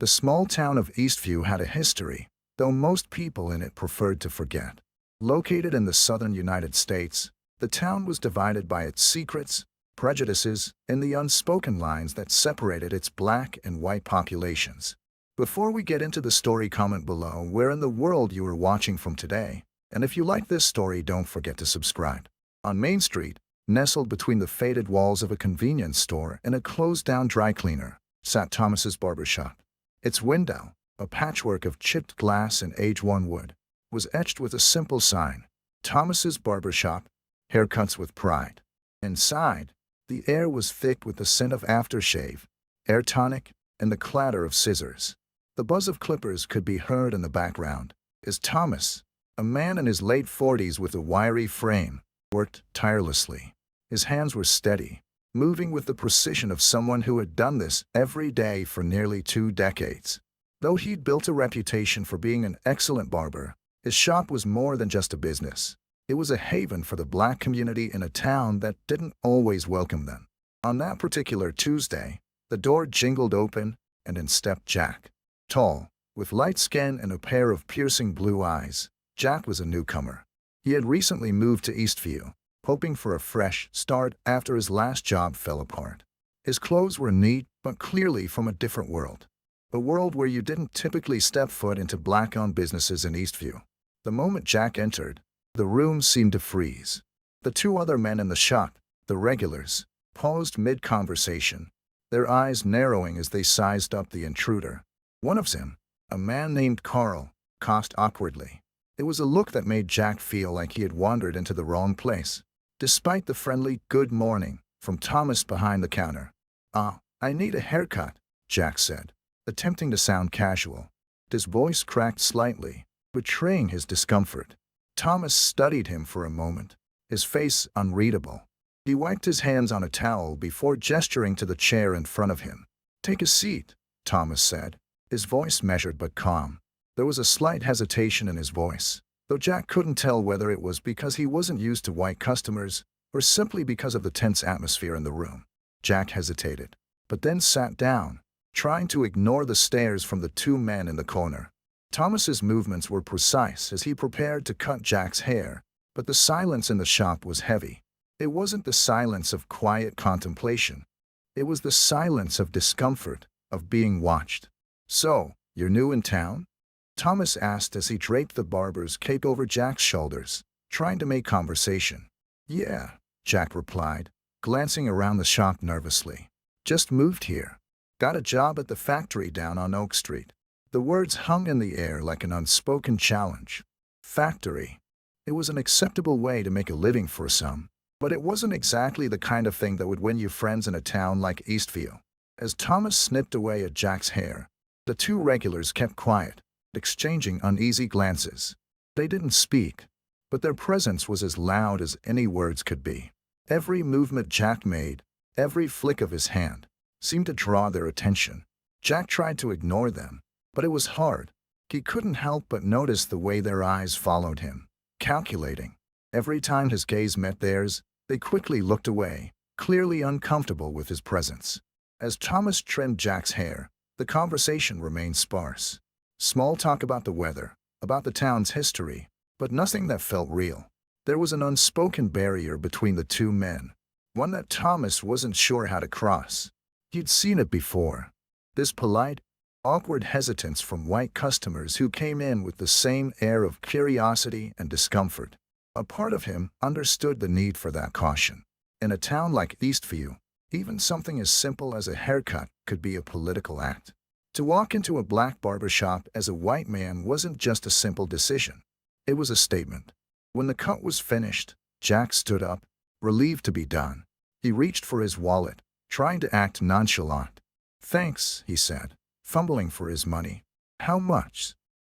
The small town of Eastview had a history, though most people in it preferred to forget. Located in the southern United States, the town was divided by its secrets, prejudices, and the unspoken lines that separated its black and white populations. Before we get into the story, comment below where in the world you are watching from today, and if you like this story, don't forget to subscribe. On Main Street, nestled between the faded walls of a convenience store and a closed-down dry cleaner, sat Thomas's barber shop. Its window, a patchwork of chipped glass and age-worn wood, was etched with a simple sign, Thomas's Barber Shop, haircuts with pride. Inside, the air was thick with the scent of aftershave, air tonic, and the clatter of scissors. The buzz of clippers could be heard in the background as Thomas, a man in his late 40s with a wiry frame, worked tirelessly. His hands were steady, moving with the precision of someone who had done this every day for nearly 2 decades. Though he'd built a reputation for being an excellent barber, his shop was more than just a business. It was a haven for the black community in a town that didn't always welcome them. On that particular Tuesday, the door jingled open, and in stepped Jack. Tall, with light skin and a pair of piercing blue eyes, Jack was a newcomer. He had recently moved to Eastview, hoping for a fresh start after his last job fell apart. His clothes were neat, but clearly from a different world. A world where you didn't typically step foot into black-owned businesses in Eastview. The moment Jack entered, the room seemed to freeze. The 2 other men in the shop, the regulars, paused mid-conversation, their eyes narrowing as they sized up the intruder. One of them, a man named Carl, coughed awkwardly. It was a look that made Jack feel like he had wandered into the wrong place. Despite the friendly "good morning" from Thomas behind the counter. I need a haircut," Jack said, attempting to sound casual. His voice cracked slightly, betraying his discomfort. Thomas studied him for a moment, his face unreadable. He wiped his hands on a towel before gesturing to the chair in front of him. "Take a seat," Thomas said, his voice measured but calm. There was a slight hesitation in his voice, though Jack couldn't tell whether it was because he wasn't used to white customers or simply because of the tense atmosphere in the room. Jack hesitated, but then sat down, trying to ignore the stares from the 2 men in the corner. Thomas's movements were precise as he prepared to cut Jack's hair, but the silence in the shop was heavy. It wasn't the silence of quiet contemplation. It was the silence of discomfort, of being watched. "So, you're new in town?" Thomas asked as he draped the barber's cape over Jack's shoulders, trying to make conversation. "Yeah," Jack replied, glancing around the shop nervously. "Just moved here. Got a job at the factory down on Oak Street." The words hung in the air like an unspoken challenge. Factory. It was an acceptable way to make a living for some, but it wasn't exactly the kind of thing that would win you friends in a town like Eastview. As Thomas snipped away at Jack's hair, the 2 regulars kept quiet, exchanging uneasy glances. They didn't speak, but their presence was as loud as any words could be. Every movement Jack made, every flick of his hand, seemed to draw their attention. Jack tried to ignore them, but it was hard. He couldn't help but notice the way their eyes followed him, calculating. Every time his gaze met theirs, they quickly looked away, clearly uncomfortable with his presence. As Thomas trimmed Jack's hair, the conversation remained sparse. Small talk about the weather, about the town's history, but nothing that felt real. There was an unspoken barrier between the 2 men, one that Thomas wasn't sure how to cross. He'd seen it before. This polite, awkward hesitance from white customers who came in with the same air of curiosity and discomfort. A part of him understood the need for that caution. In a town like Eastview, even something as simple as a haircut could be a political act. To walk into a black barber shop as a white man wasn't just a simple decision. It was a statement. When the cut was finished, Jack stood up, relieved to be done. He reached for his wallet, trying to act nonchalant. "Thanks," he said, fumbling for his money. "How much?"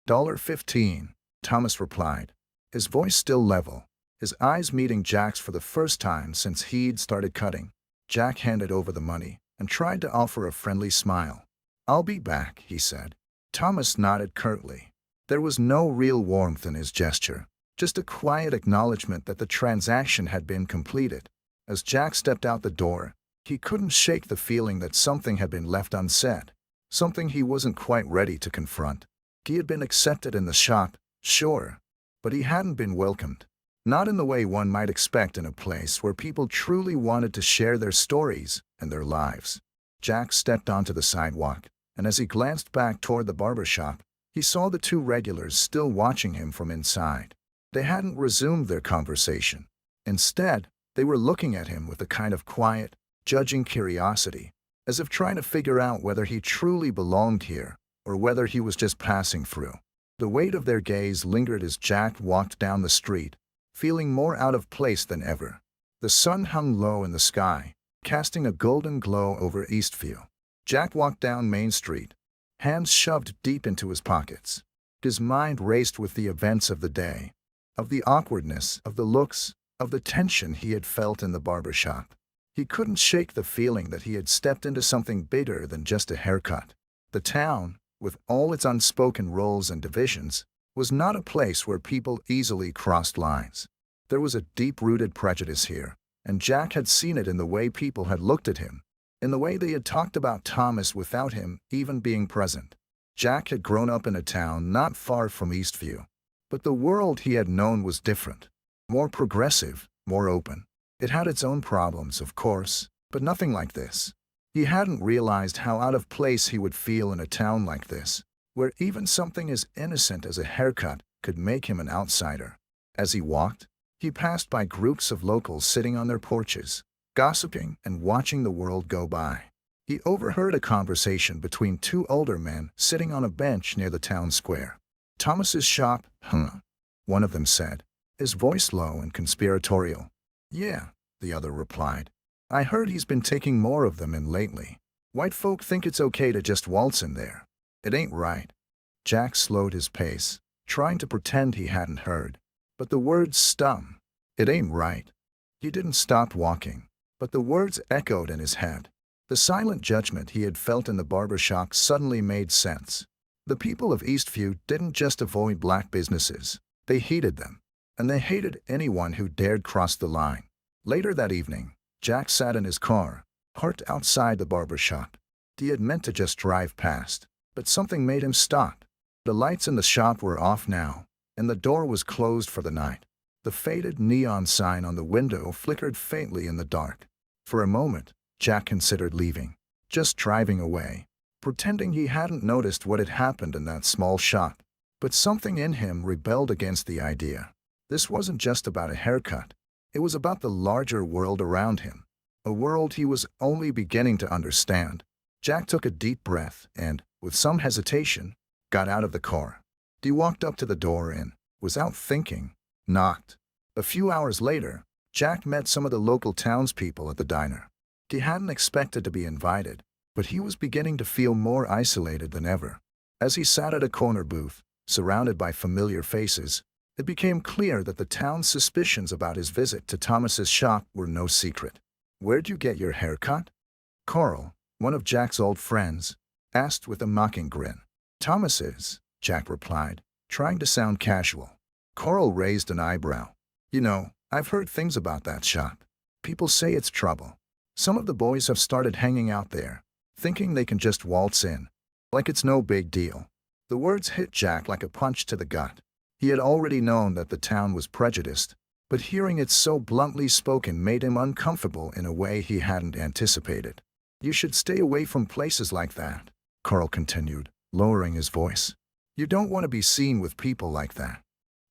$15, Thomas replied, his voice still level, his eyes meeting Jack's for the first time since he'd started cutting. Jack handed over the money and tried to offer a friendly smile. "I'll be back," he said. Thomas nodded curtly. There was no real warmth in his gesture, just a quiet acknowledgement that the transaction had been completed. As Jack stepped out the door, he couldn't shake the feeling that something had been left unsaid. something he wasn't quite ready to confront. He had been accepted in the shop, sure, but he hadn't been welcomed. Not in the way one might expect in a place where people truly wanted to share their stories and their lives. Jack stepped onto the sidewalk, and as he glanced back toward the barber shop, he saw the two regulars still watching him from inside. They hadn't resumed their conversation. Instead, they were looking at him with a kind of quiet, judging curiosity, as if trying to figure out whether he truly belonged here or whether he was just passing through. The weight of their gaze lingered as Jack walked down the street, feeling more out of place than ever. The sun hung low in the sky, casting a golden glow over Eastview. Jack walked down Main Street, hands shoved deep into his pockets. His mind raced with the events of the day, of the awkwardness, of the looks, of the tension he had felt in the barber shop. He couldn't shake the feeling that he had stepped into something bigger than just a haircut. The town, with all its unspoken roles and divisions, was not a place where people easily crossed lines. There was a deep-rooted prejudice here, and Jack had seen it in the way people had looked at him, in the way they had talked about Thomas without him even being present. Jack had grown up in a town not far from Eastview, but the world he had known was different, more progressive, more open. It had its own problems, of course, but nothing like this. He hadn't realized how out of place he would feel in a town like this, where even something as innocent as a haircut could make him an outsider. As he walked, he passed by groups of locals sitting on their porches, gossiping and watching the world go by. He overheard a conversation between two older men sitting on a bench near the town square. "Thomas's shop, huh?" one of them said, his voice low and conspiratorial. "Yeah," the other replied. "I heard he's been taking more of them in lately. White folk think it's okay to just waltz in there. It ain't right." Jack slowed his pace, trying to pretend he hadn't heard. But the words stung. "It ain't right." He didn't stop walking, but the words echoed in his head. The silent judgment he had felt in the barber shop suddenly made sense. The people of Eastview didn't just avoid black businesses. They hated them, and they hated anyone who dared cross the line. Later that evening, Jack sat in his car, parked outside the barber shop. He had meant to just drive past, but something made him stop. The lights in the shop were off now, and the door was closed for the night. The faded neon sign on the window flickered faintly in the dark. For a moment, Jack considered leaving, just driving away, pretending he hadn't noticed what had happened in that small shop. But something in him rebelled against the idea. This wasn't just about a haircut. It was about the larger world around him, a world he was only beginning to understand. Jack took a deep breath and, with some hesitation, got out of the car. He walked up to the door and, without thinking, knocked. A few hours later, Jack met some of the local townspeople at the diner. He hadn't expected to be invited, but he was beginning to feel more isolated than ever. As he sat at a corner booth, surrounded by familiar faces, it became clear that the town's suspicions about his visit to Thomas's shop were no secret. "Where'd you get your hair cut?" Carl, one of Jack's old friends, asked with a mocking grin. "Thomas's," Jack replied, trying to sound casual. Carl raised an eyebrow. "You know, I've heard things about that shop. People say it's trouble. Some of the boys have started hanging out there, thinking they can just waltz in, like it's no big deal." The words hit Jack like a punch to the gut. He had already known that the town was prejudiced, but hearing it so bluntly spoken made him uncomfortable in a way he hadn't anticipated. "You should stay away from places like that," Carl continued, lowering his voice. "You don't want to be seen with people like that."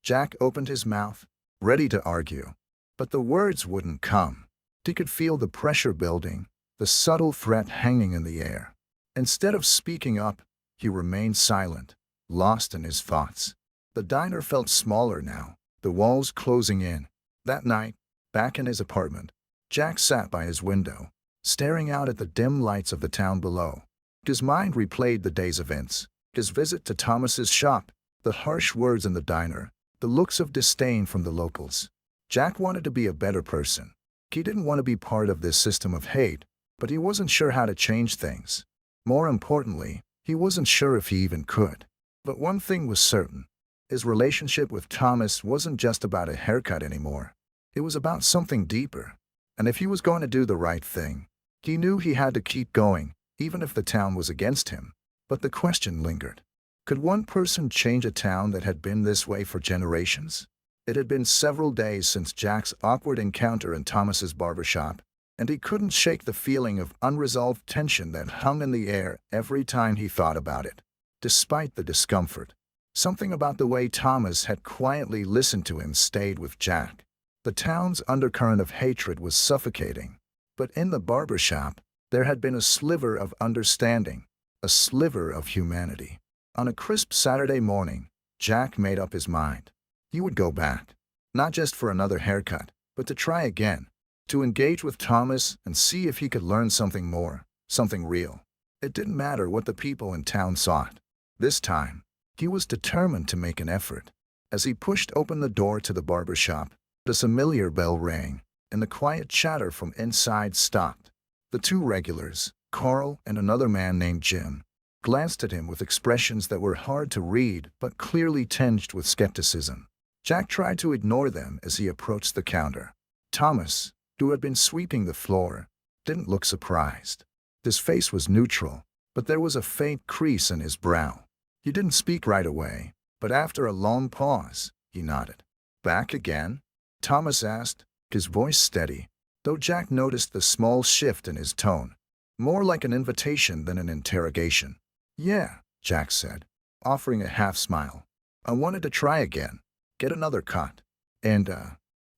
Jack opened his mouth, ready to argue, but the words wouldn't come. He could feel the pressure building, the subtle threat hanging in the air. Instead of speaking up, he remained silent, lost in his thoughts. The diner felt smaller now, the walls closing in. That night, back in his apartment, Jack sat by his window, staring out at the dim lights of the town below. His mind replayed the day's events, his visit to Thomas's shop, the harsh words in the diner, the looks of disdain from the locals. Jack wanted to be a better person. He didn't want to be part of this system of hate, but he wasn't sure how to change things. More importantly, he wasn't sure if he even could. But one thing was certain. His relationship with Thomas wasn't just about a haircut anymore. It was about something deeper. And if he was going to do the right thing, he knew he had to keep going, even if the town was against him. But the question lingered. Could one person change a town that had been this way for generations? It had been several days since Jack's awkward encounter in Thomas's barbershop, and he couldn't shake the feeling of unresolved tension that hung in the air every time he thought about it. Despite the discomfort, something about the way Thomas had quietly listened to him stayed with Jack. The town's undercurrent of hatred was suffocating, but in the barbershop, there had been a sliver of understanding, a sliver of humanity. On a crisp Saturday morning, Jack made up his mind. He would go back, not just for another haircut, but to try again, to engage with Thomas and see if he could learn something more, something real. It didn't matter what the people in town sought. This time, he was determined to make an effort. As he pushed open the door to the barbershop, the familiar bell rang, and the quiet chatter from inside stopped. The two regulars, Carl and another man named Jim, glanced at him with expressions that were hard to read but clearly tinged with skepticism. Jack tried to ignore them as he approached the counter. Thomas, who had been sweeping the floor, didn't look surprised. His face was neutral, but there was a faint crease in his brow. He didn't speak right away, but after a long pause, he nodded. "Back again?" Thomas asked, his voice steady, though Jack noticed the small shift in his tone, more like an invitation than an interrogation. "Yeah," Jack said, offering a half-smile. "I wanted to try again, get another cut, and,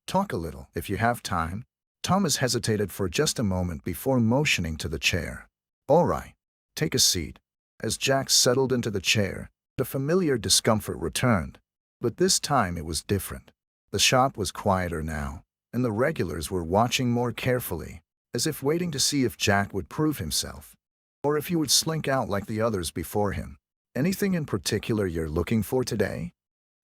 talk a little if you have time." Thomas hesitated for just a moment before motioning to the chair. "All right, take a seat." As Jack settled into the chair, the familiar discomfort returned. But this time it was different. The shop was quieter now, and the regulars were watching more carefully, as if waiting to see if Jack would prove himself, or if he would slink out like the others before him. "Anything in particular you're looking for today?"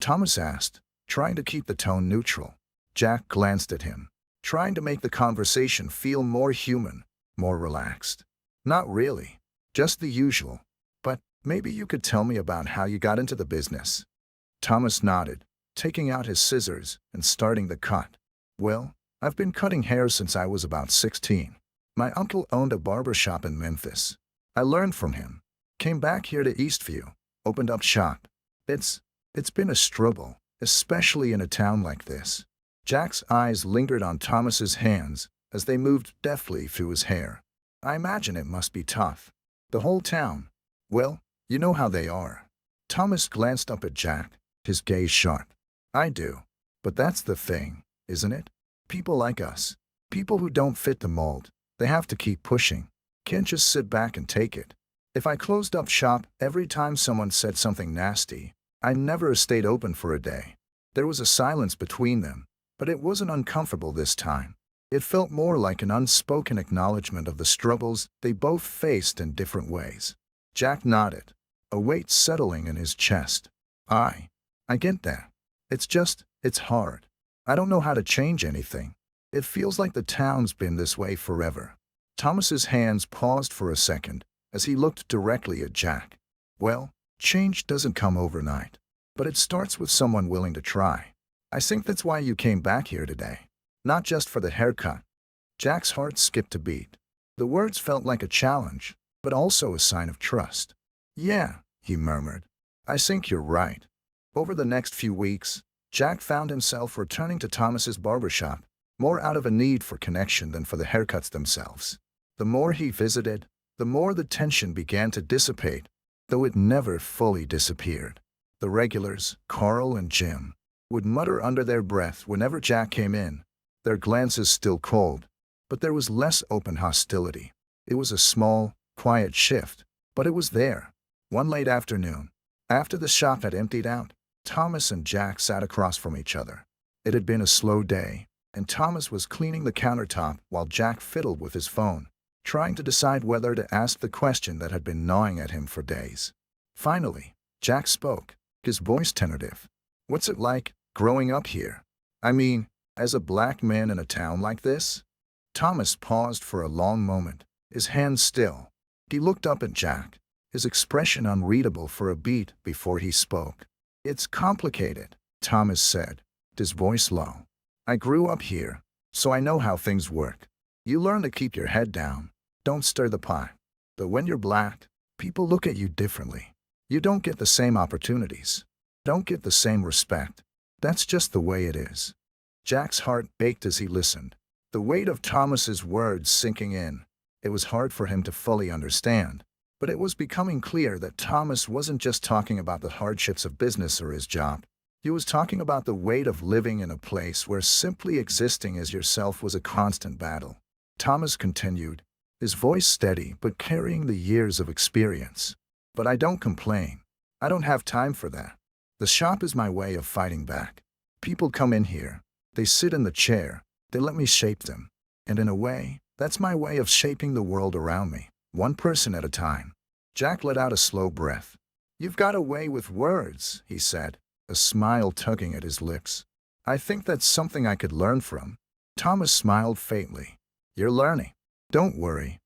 Thomas asked, trying to keep the tone neutral. Jack glanced at him, trying to make the conversation feel more human, more relaxed. "Not really, just the usual. But maybe you could tell me about how you got into the business." Thomas nodded, taking out his scissors and starting the cut. "Well, I've been cutting hair since I was about 16. My uncle owned a barber shop in Memphis. I learned from him, came back here to Eastview, opened up shop. It's been a struggle, especially in a town like this." Jack's eyes lingered on Thomas's hands as they moved deftly through his hair. "I imagine it must be tough. The whole town. Well, you know how they are." Thomas glanced up at Jack, his gaze sharp. "I do. But that's the thing, isn't it? People like us, people who don't fit the mold, they have to keep pushing. Can't just sit back and take it. If I closed up shop every time someone said something nasty, I never stayed open for a day." There was a silence between them, but it wasn't uncomfortable this time. It felt more like an unspoken acknowledgement of the struggles they both faced in different ways. Jack nodded, a weight settling in his chest. I get that. It's hard. I don't know how to change anything. It feels like the town's been this way forever." Thomas's hands paused for a second as he looked directly at Jack. "Well, change doesn't come overnight, but it starts with someone willing to try. I think that's why you came back here today, not just for the haircut." Jack's heart skipped a beat. The words felt like a challenge, but also a sign of trust. "Yeah," he murmured. "I think you're right." Over the next few weeks, Jack found himself returning to Thomas's barbershop, more out of a need for connection than for the haircuts themselves. The more he visited, the more the tension began to dissipate, though it never fully disappeared. The regulars, Carl and Jim, would mutter under their breath whenever Jack came in, their glances still cold, but there was less open hostility. It was a small, quiet shift, but it was there. One late afternoon, after the shop had emptied out, Thomas and Jack sat across from each other. It had been a slow day, and Thomas was cleaning the countertop while Jack fiddled with his phone, trying to decide whether to ask the question that had been gnawing at him for days. Finally, Jack spoke, his voice tentative. "What's it like, growing up here? I mean, as a black man in a town like this?" Thomas paused for a long moment, his hands still. He looked up at Jack, his expression unreadable for a beat before he spoke. "It's complicated," Thomas said, his voice low. "I grew up here, so I know how things work. You learn to keep your head down, don't stir the pot. But when you're black, People look at you differently. You don't get the same opportunities. Don't get the same respect. That's just the way it is. Jack's heart ached as he listened, the weight of Thomas's words sinking in. It was hard for him to fully understand, but it was becoming clear that Thomas wasn't just talking about the hardships of business or his job. He was talking about the weight of living in a place where simply existing as yourself was a constant battle. Thomas continued, his voice steady but carrying the years of experience. But I don't complain. I don't have time for that. The shop is my way of fighting back. People come in here. They sit in the chair. They let me shape them. And in a way, that's my way of shaping the world around me, one person at a time. Jack let out a slow breath. You've got a way with words, he said, a smile tugging at his lips. I think that's something I could learn from. Thomas smiled faintly. You're learning. Don't worry.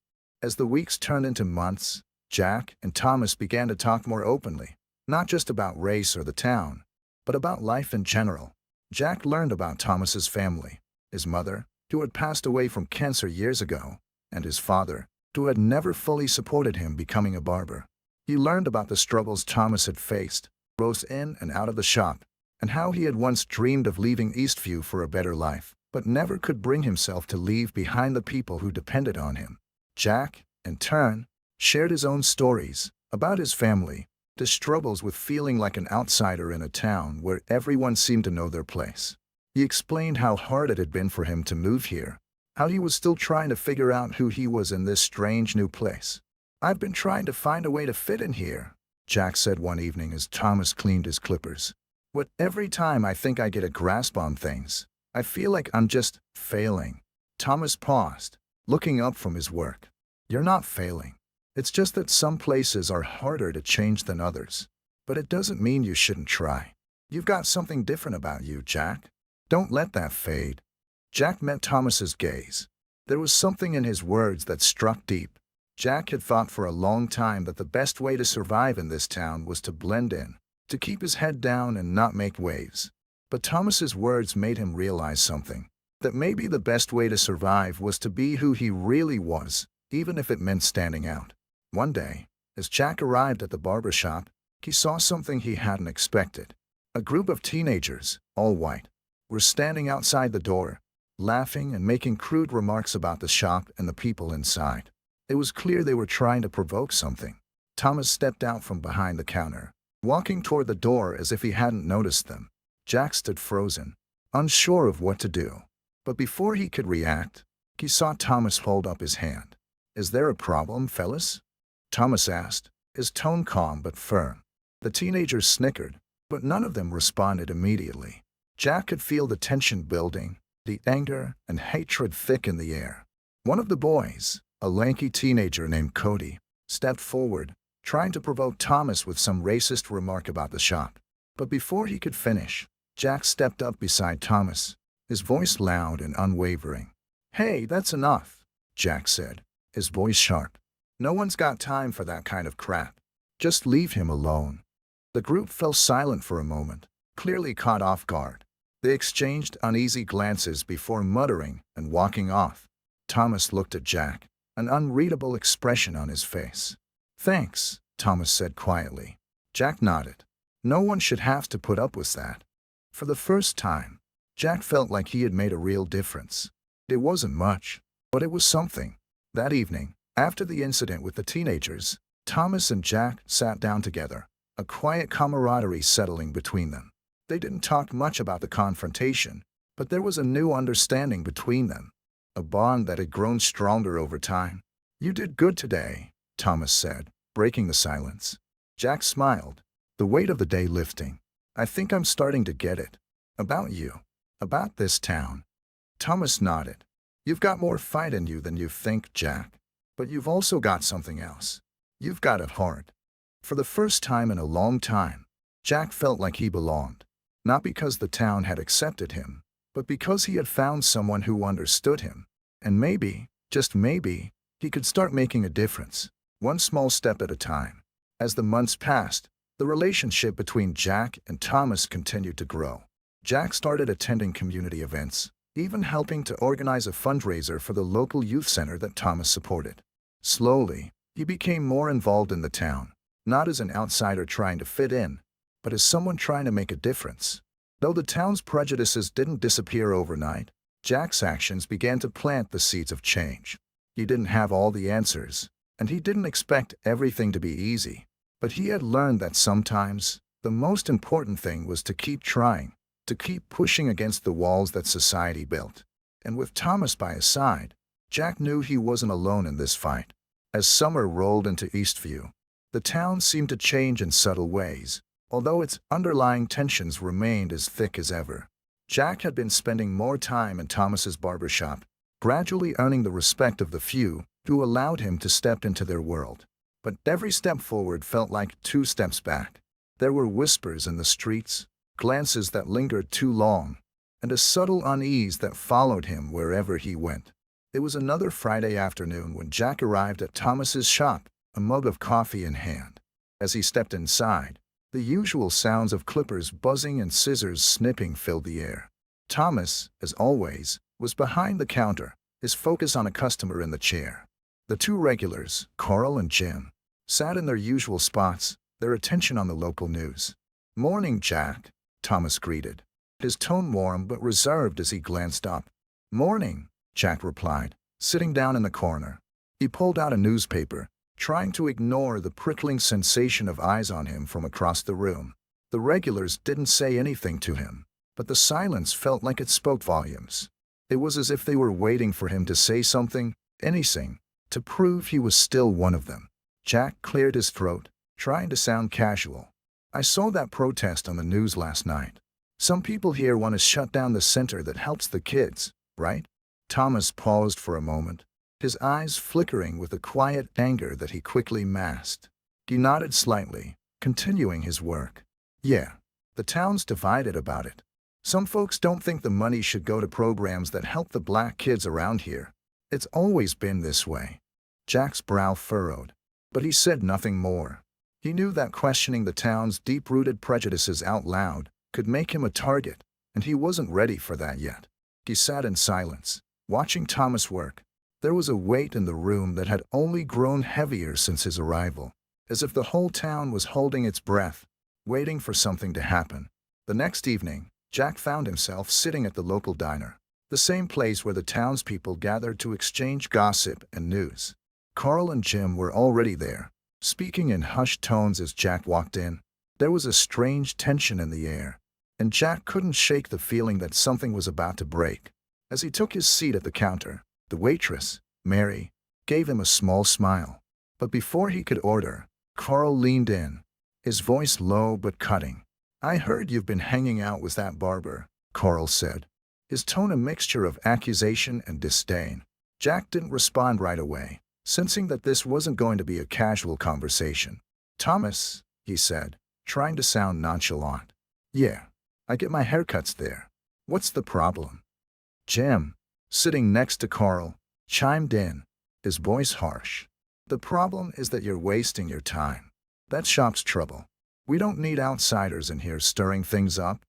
As the weeks turned into months, Jack and Thomas began to talk more openly, not just about race or the town, but about life in general. Jack learned about Thomas's family, his mother, who had passed away from cancer years ago, and his father, who had never fully supported him becoming a barber. He learned about the struggles Thomas had faced, rose in and out of the shop, and how he had once dreamed of leaving Eastview for a better life, but never could bring himself to leave behind the people who depended on him. Jack, in turn, shared his own stories about his family, the struggles with feeling like an outsider in a town where everyone seemed to know their place. He explained how hard it had been for him to move here, how he was still trying to figure out who he was in this strange new place. I've been trying to find a way to fit in here, Jack said one evening as Thomas cleaned his clippers. But every time I think I get a grasp on things, I feel like I'm just failing. Thomas paused, looking up from his work. You're not failing. It's just that some places are harder to change than others. But it doesn't mean you shouldn't try. You've got something different about you, Jack. Don't let that fade. Jack met Thomas's gaze. There was something in his words that struck deep. Jack had thought for a long time that the best way to survive in this town was to blend in, to keep his head down and not make waves. But Thomas's words made him realize something, that maybe the best way to survive was to be who he really was, even if it meant standing out. One day, as Jack arrived at the barber shop, he saw something he hadn't expected. A group of teenagers, all white, were standing outside the door, laughing and making crude remarks about the shop and the people inside. It was clear they were trying to provoke something. Thomas stepped out from behind the counter, walking toward the door as if he hadn't noticed them. Jack stood frozen, unsure of what to do. But before he could react, he saw Thomas hold up his hand. Is there a problem, fellas? Thomas asked, his tone calm but firm. The teenagers snickered, but none of them responded immediately. Jack could feel the tension building, the anger and hatred thick in the air. One of the boys, a lanky teenager named Cody, stepped forward, trying to provoke Thomas with some racist remark about the shop. But before he could finish, Jack stepped up beside Thomas, his voice loud and unwavering. Hey, that's enough, Jack said, his voice sharp. No one's got time for that kind of crap. Just leave him alone. The group fell silent for a moment, clearly caught off guard. They exchanged uneasy glances before muttering and walking off. Thomas looked at Jack, an unreadable expression on his face. Thanks, Thomas said quietly. Jack nodded. No one should have to put up with that. For the first time, Jack felt like he had made a real difference. It wasn't much, but it was something. That evening, after the incident with the teenagers, Thomas and Jack sat down together, a quiet camaraderie settling between them. They didn't talk much about the confrontation, but there was a new understanding between them, a bond that had grown stronger over time. You did good today, Thomas said, breaking the silence. Jack smiled, the weight of the day lifting. I think I'm starting to get it. About you. About this town. Thomas nodded. You've got more fight in you than you think, Jack. But you've also got something else. You've got a heart. For the first time in a long time, Jack felt like he belonged. Not because the town had accepted him, but because he had found someone who understood him. And maybe, just maybe, he could start making a difference, one small step at a time. As the months passed, the relationship between Jack and Thomas continued to grow. Jack started attending community events, even helping to organize a fundraiser for the local youth center that Thomas supported. Slowly, He became more involved in the town, not as an outsider trying to fit in, but as someone trying to make a difference. Though the town's prejudices didn't disappear overnight, Jack's actions began to plant the seeds of change. He didn't have all the answers, and he didn't expect everything to be easy. But he had learned that sometimes, the most important thing was to keep trying, to keep pushing against the walls that society built. And with Thomas by his side, Jack knew he wasn't alone in this fight. As summer rolled into Eastview, the town seemed to change in subtle ways, although its underlying tensions remained as thick as ever. Jack had been spending more time in Thomas's barber shop, gradually earning the respect of the few who allowed him to step into their world. But every step forward felt like 2 steps back. There were whispers in the streets, glances that lingered too long, and a subtle unease that followed him wherever he went. It was another Friday afternoon when Jack arrived at Thomas's shop, a mug of coffee in hand. As he stepped inside, the usual sounds of clippers buzzing and scissors snipping filled the air. Thomas, as always, was behind the counter, his focus on a customer in the chair. The 2 regulars, Carl and Jim, sat in their usual spots, their attention on the local news. "Morning, Jack," Thomas greeted, his tone warm but reserved as he glanced up. "Morning," Jack replied, sitting down in the corner. He pulled out a newspaper, trying to ignore the prickling sensation of eyes on him from across the room. The regulars didn't say anything to him, but the silence felt like it spoke volumes. It was as if they were waiting for him to say something, anything, to prove he was still one of them. Jack cleared his throat, trying to sound casual. "I saw that protest on the news last night. Some people here want to shut down the center that helps the kids, right?" Thomas paused for a moment, his eyes flickering with a quiet anger that he quickly masked. He nodded slightly, continuing his work. "Yeah, the town's divided about it. Some folks don't think the money should go to programs that help the black kids around here. It's always been this way." Jack's brow furrowed, but he said nothing more. He knew that questioning the town's deep-rooted prejudices out loud could make him a target, and he wasn't ready for that yet. He sat in silence, watching Thomas work. There was a weight in the room that had only grown heavier since his arrival, as if the whole town was holding its breath, waiting for something to happen. The next evening, Jack found himself sitting at the local diner, the same place where the townspeople gathered to exchange gossip and news. Carl and Jim were already there, speaking in hushed tones as Jack walked in. There was a strange tension in the air, and Jack couldn't shake the feeling that something was about to break. As he took his seat at the counter, the waitress, Mary, gave him a small smile. But before he could order, Carl leaned in, his voice low but cutting. "I heard you've been hanging out with that Barber," Carl said, his tone a mixture of accusation and disdain. Jack didn't respond right away, sensing that this wasn't going to be a casual conversation. "Thomas," he said, trying to sound nonchalant. "Yeah, I get my haircuts there. What's the problem?" Jim, sitting next to Carl, chimed in, his voice harsh. "The problem is that you're wasting your time. That shop's trouble. We don't need outsiders in here stirring things up."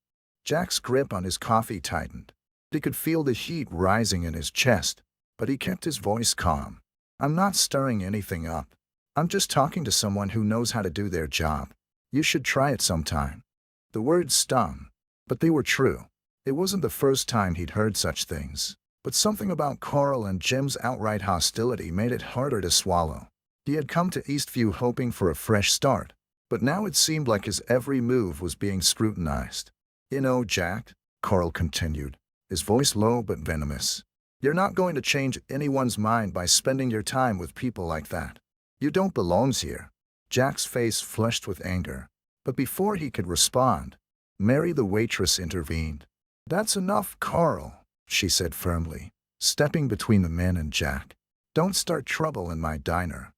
Jack's grip on his coffee tightened. He could feel the heat rising in his chest, but he kept his voice calm. "I'm not stirring anything up. I'm just talking to someone who knows how to do their job. You should try it sometime." The words stung, but they were true. It wasn't the first time he'd heard such things, but something about Carl and Jim's outright hostility made it harder to swallow. He had come to Eastview hoping for a fresh start, but now it seemed like his every move was being scrutinized. "You know, Jack," Carl continued, his voice low but venomous, "you're not going to change anyone's mind by spending your time with people like that. You don't belong here." Jack's face flushed with anger, but before he could respond, Mary the waitress intervened. "That's enough, Carl," she said firmly, stepping between the men and Jack. "Don't start trouble in my diner."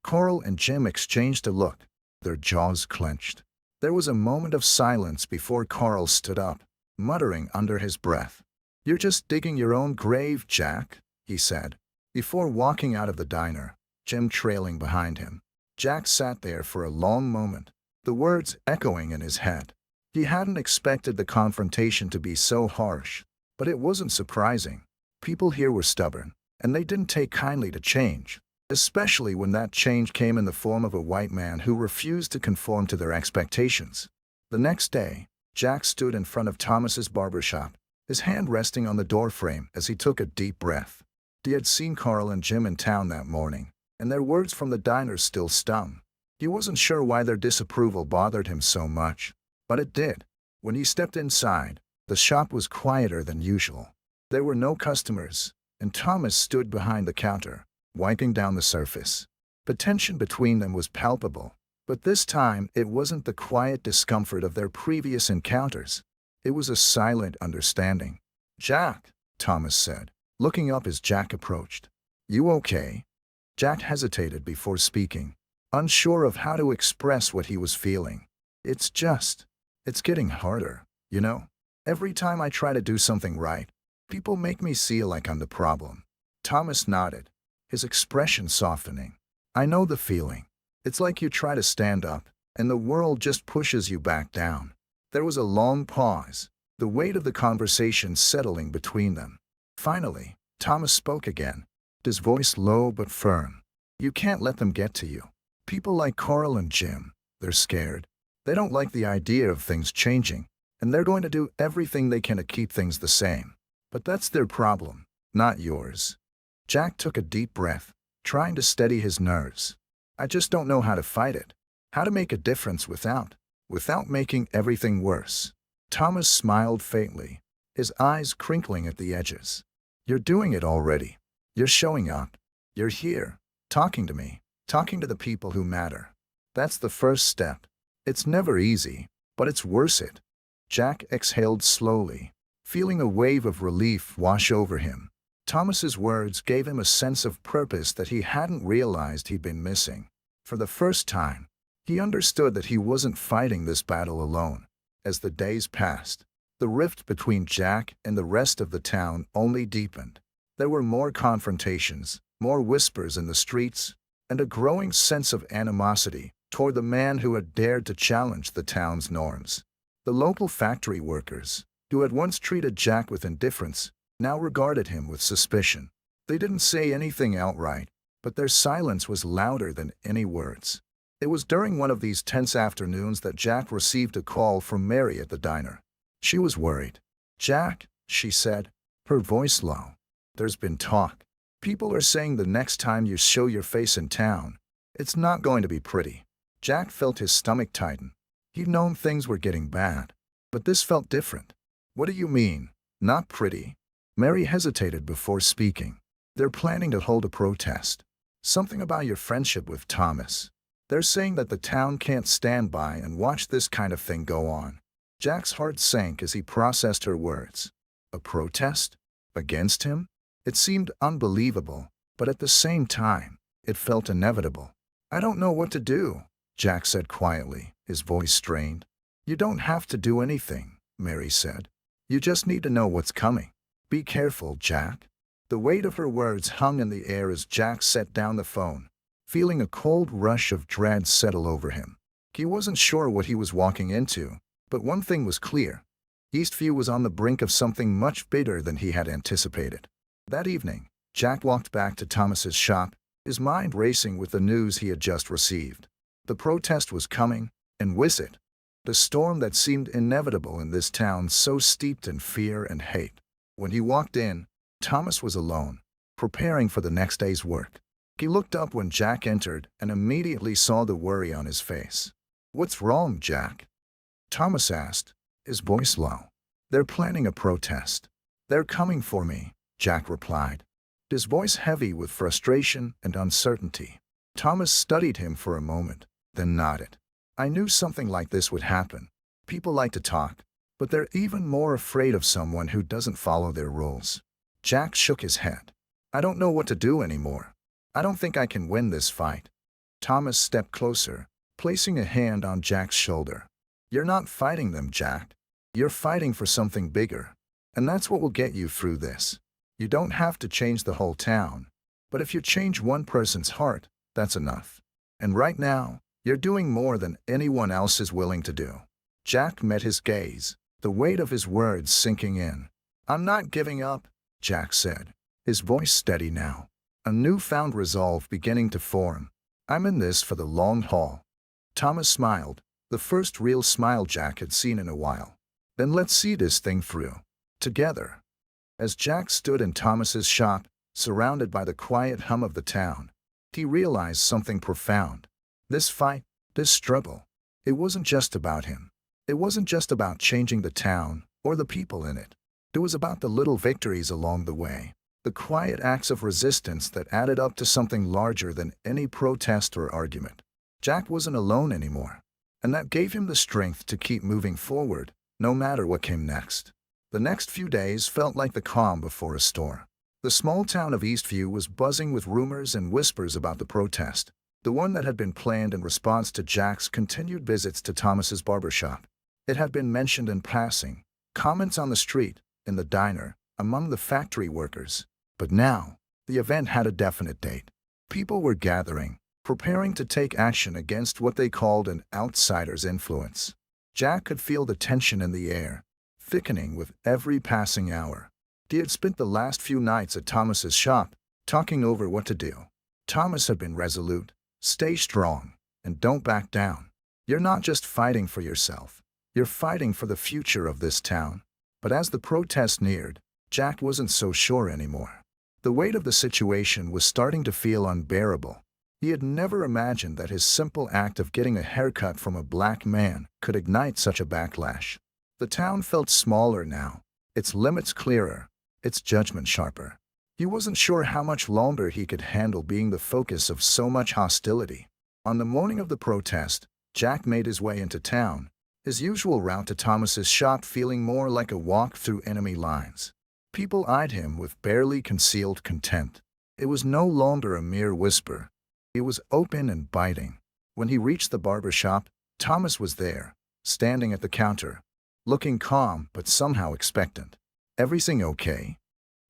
Carl and Jim exchanged a look, their jaws clenched. There was a moment of silence before Carl stood up, muttering under his breath. "You're just digging your own grave, Jack," he said, before walking out of the diner, Jim trailing behind him. Jack sat there for a long moment, the words echoing in his head. He hadn't expected the confrontation to be so harsh, but it wasn't surprising. People here were stubborn, and they didn't take kindly to change. especially when that change came in the form of a white man who refused to conform to their expectations. The next day, Jack stood in front of Thomas's barber shop, his hand resting on the doorframe as he took a deep breath. He had seen Carl and Jim in town that morning, and their words from the diner still stung. He wasn't sure why their disapproval bothered him so much, but it did. When he stepped inside, the shop was quieter than usual. There were no customers, and Thomas stood behind the counter, wiping down the surface. The tension between them was palpable, but this time it wasn't the quiet discomfort of their previous encounters. It was a silent understanding. "Jack," Thomas said, looking up as Jack approached. "You okay?" Jack hesitated before speaking, unsure of how to express what he was feeling. It's getting harder, you know? Every time I try to do something right, people make me feel like I'm the problem." Thomas nodded, his expression softening. "I know the feeling. It's like you try to stand up, and the world just pushes you back down." There was a long pause, the weight of the conversation settling between them. Finally, Thomas spoke again, his voice low but firm. "You can't let them get to you. People like Carl and Jim, they're scared. They don't like the idea of things changing, and they're going to do everything they can to keep things the same. But that's their problem, not yours." Jack took a deep breath, trying to steady his nerves. "I just don't know how to fight it. How to make a difference without making everything worse." Thomas smiled faintly, his eyes crinkling at the edges. "You're doing it already. You're showing up. You're here, talking to me, talking to the people who matter. That's the first step. It's never easy, but it's worth it." Jack exhaled slowly, feeling a wave of relief wash over him. Thomas's words gave him a sense of purpose that he hadn't realized he'd been missing. For the first time, he understood that he wasn't fighting this battle alone. As the days passed, the rift between Jack and the rest of the town only deepened. There were more confrontations, more whispers in the streets, and a growing sense of animosity toward the man who had dared to challenge the town's norms. The local factory workers, who had once treated Jack with indifference, now regarded him with suspicion. They didn't say anything outright, but their silence was louder than any words. It was during one of these tense afternoons that Jack received a call from Mary at the diner. She was worried. "Jack," she said, her voice low, "there's been talk. People are saying the next time you show your face in town, it's not going to be pretty." Jack felt his stomach tighten. He'd known things were getting bad, but this felt different. "What do you mean, not pretty?" Mary hesitated before speaking. "They're planning to hold a protest. Something about your friendship with Thomas. They're saying that the town can't stand by and watch this kind of thing go on." Jack's heart sank as he processed her words. A protest? Against him? It seemed unbelievable, but at the same time, it felt inevitable. "I don't know what to do," Jack said quietly, his voice strained. "You don't have to do anything," Mary said. "You just need to know what's coming. Be careful, Jack." The weight of her words hung in the air as Jack set down the phone, feeling a cold rush of dread settle over him. He wasn't sure what he was walking into, but one thing was clear. Eastview was on the brink of something much bigger than he had anticipated. That evening, Jack walked back to Thomas's shop, his mind racing with the news he had just received. The protest was coming, and with it, the storm that seemed inevitable in this town so steeped in fear and hate. When he walked in, Thomas was alone, preparing for the next day's work. He looked up when Jack entered and immediately saw the worry on his face. "What's wrong, Jack?" Thomas asked, his voice low. "They're planning a protest. They're coming for me," Jack replied, his voice heavy with frustration and uncertainty. Thomas studied him for a moment, then nodded. "I knew something like this would happen. People like to talk, but they're even more afraid of someone who doesn't follow their rules." Jack shook his head. "I don't know what to do anymore. I don't think I can win this fight." Thomas stepped closer, placing a hand on Jack's shoulder. "You're not fighting them, Jack. You're fighting for something bigger. And that's what will get you through this. You don't have to change the whole town. But if you change one person's heart, that's enough. And right now, you're doing more than anyone else is willing to do." Jack met his gaze, the weight of his words sinking in. "I'm not giving up," Jack said, his voice steady now. a newfound resolve beginning to form. I'm in this for the long haul. Thomas smiled, the first real smile Jack had seen in a while. Then let's see this thing through. Together. As Jack stood in Thomas's shop, surrounded by the quiet hum of the town, he realized something profound. This fight, this struggle, it wasn't just about him. It wasn't just about changing the town or the people in it. It was about the little victories along the way, the quiet acts of resistance that added up to something larger than any protest or argument. Jack wasn't alone anymore, and that gave him the strength to keep moving forward, no matter what came next. The next few days felt like the calm before a storm. The small town of Eastview was buzzing with rumors and whispers about the protest, the one that had been planned in response to Jack's continued visits to Thomas's barber shop. It had been mentioned in passing, comments on the street, in the diner, among the factory workers. But now, the event had a definite date. People were gathering, preparing to take action against what they called an outsider's influence. Jack could feel the tension in the air, thickening with every passing hour. He had spent the last few nights at Thomas's shop, talking over what to do. Thomas had been resolute. Stay strong, and don't back down. You're not just fighting for yourself. You're fighting for the future of this town. But as the protest neared, Jack wasn't so sure anymore. The weight of the situation was starting to feel unbearable. He had never imagined that his simple act of getting a haircut from a black man could ignite such a backlash. The town felt smaller now, its limits clearer, its judgment sharper. He wasn't sure how much longer he could handle being the focus of so much hostility. On the morning of the protest, Jack made his way into town, his usual route to Thomas's shop feeling more like a walk through enemy lines. People eyed him with barely concealed contempt. It was no longer a mere whisper. It was open and biting. When he reached the barber shop, Thomas was there, standing at the counter, looking calm but somehow expectant. "Everything okay?"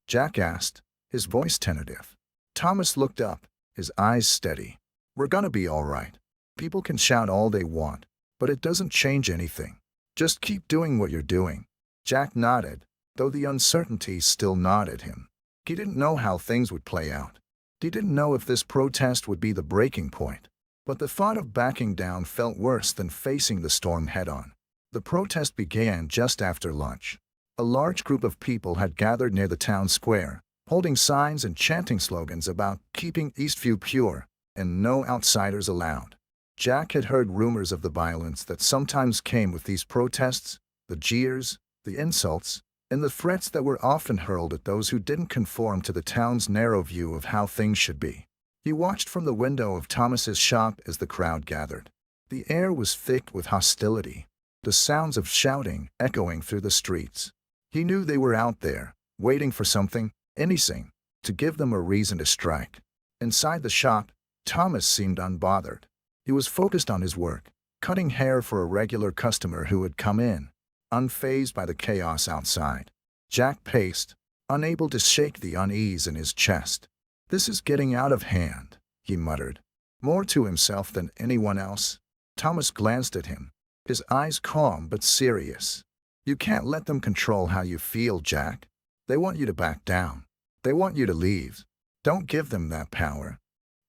Jack asked, his voice tentative. Thomas looked up, his eyes steady. "We're gonna be all right. People can shout all they want, but it doesn't change anything. Just keep doing what you're doing." Jack nodded, though the uncertainty still gnawed at him. He didn't know how things would play out. He didn't know if this protest would be the breaking point. But the thought of backing down felt worse than facing the storm head-on. The protest began just after lunch. A large group of people had gathered near the town square, holding signs and chanting slogans about keeping Eastview pure and no outsiders allowed. Jack had heard rumors of the violence that sometimes came with these protests, the jeers, the insults, and the threats that were often hurled at those who didn't conform to the town's narrow view of how things should be. He watched from the window of Thomas's shop as the crowd gathered. The air was thick with hostility, the sounds of shouting echoing through the streets. He knew they were out there, waiting for something, anything, to give them a reason to strike. Inside the shop, Thomas seemed unbothered. He was focused on his work, cutting hair for a regular customer who had come in, unfazed by the chaos outside. Jack paced, unable to shake the unease in his chest. "This is getting out of hand," he muttered, more to himself than anyone else. Thomas glanced at him, his eyes calm but serious. "You can't let them control how you feel, Jack. They want you to back down. They want you to leave. Don't give them that power."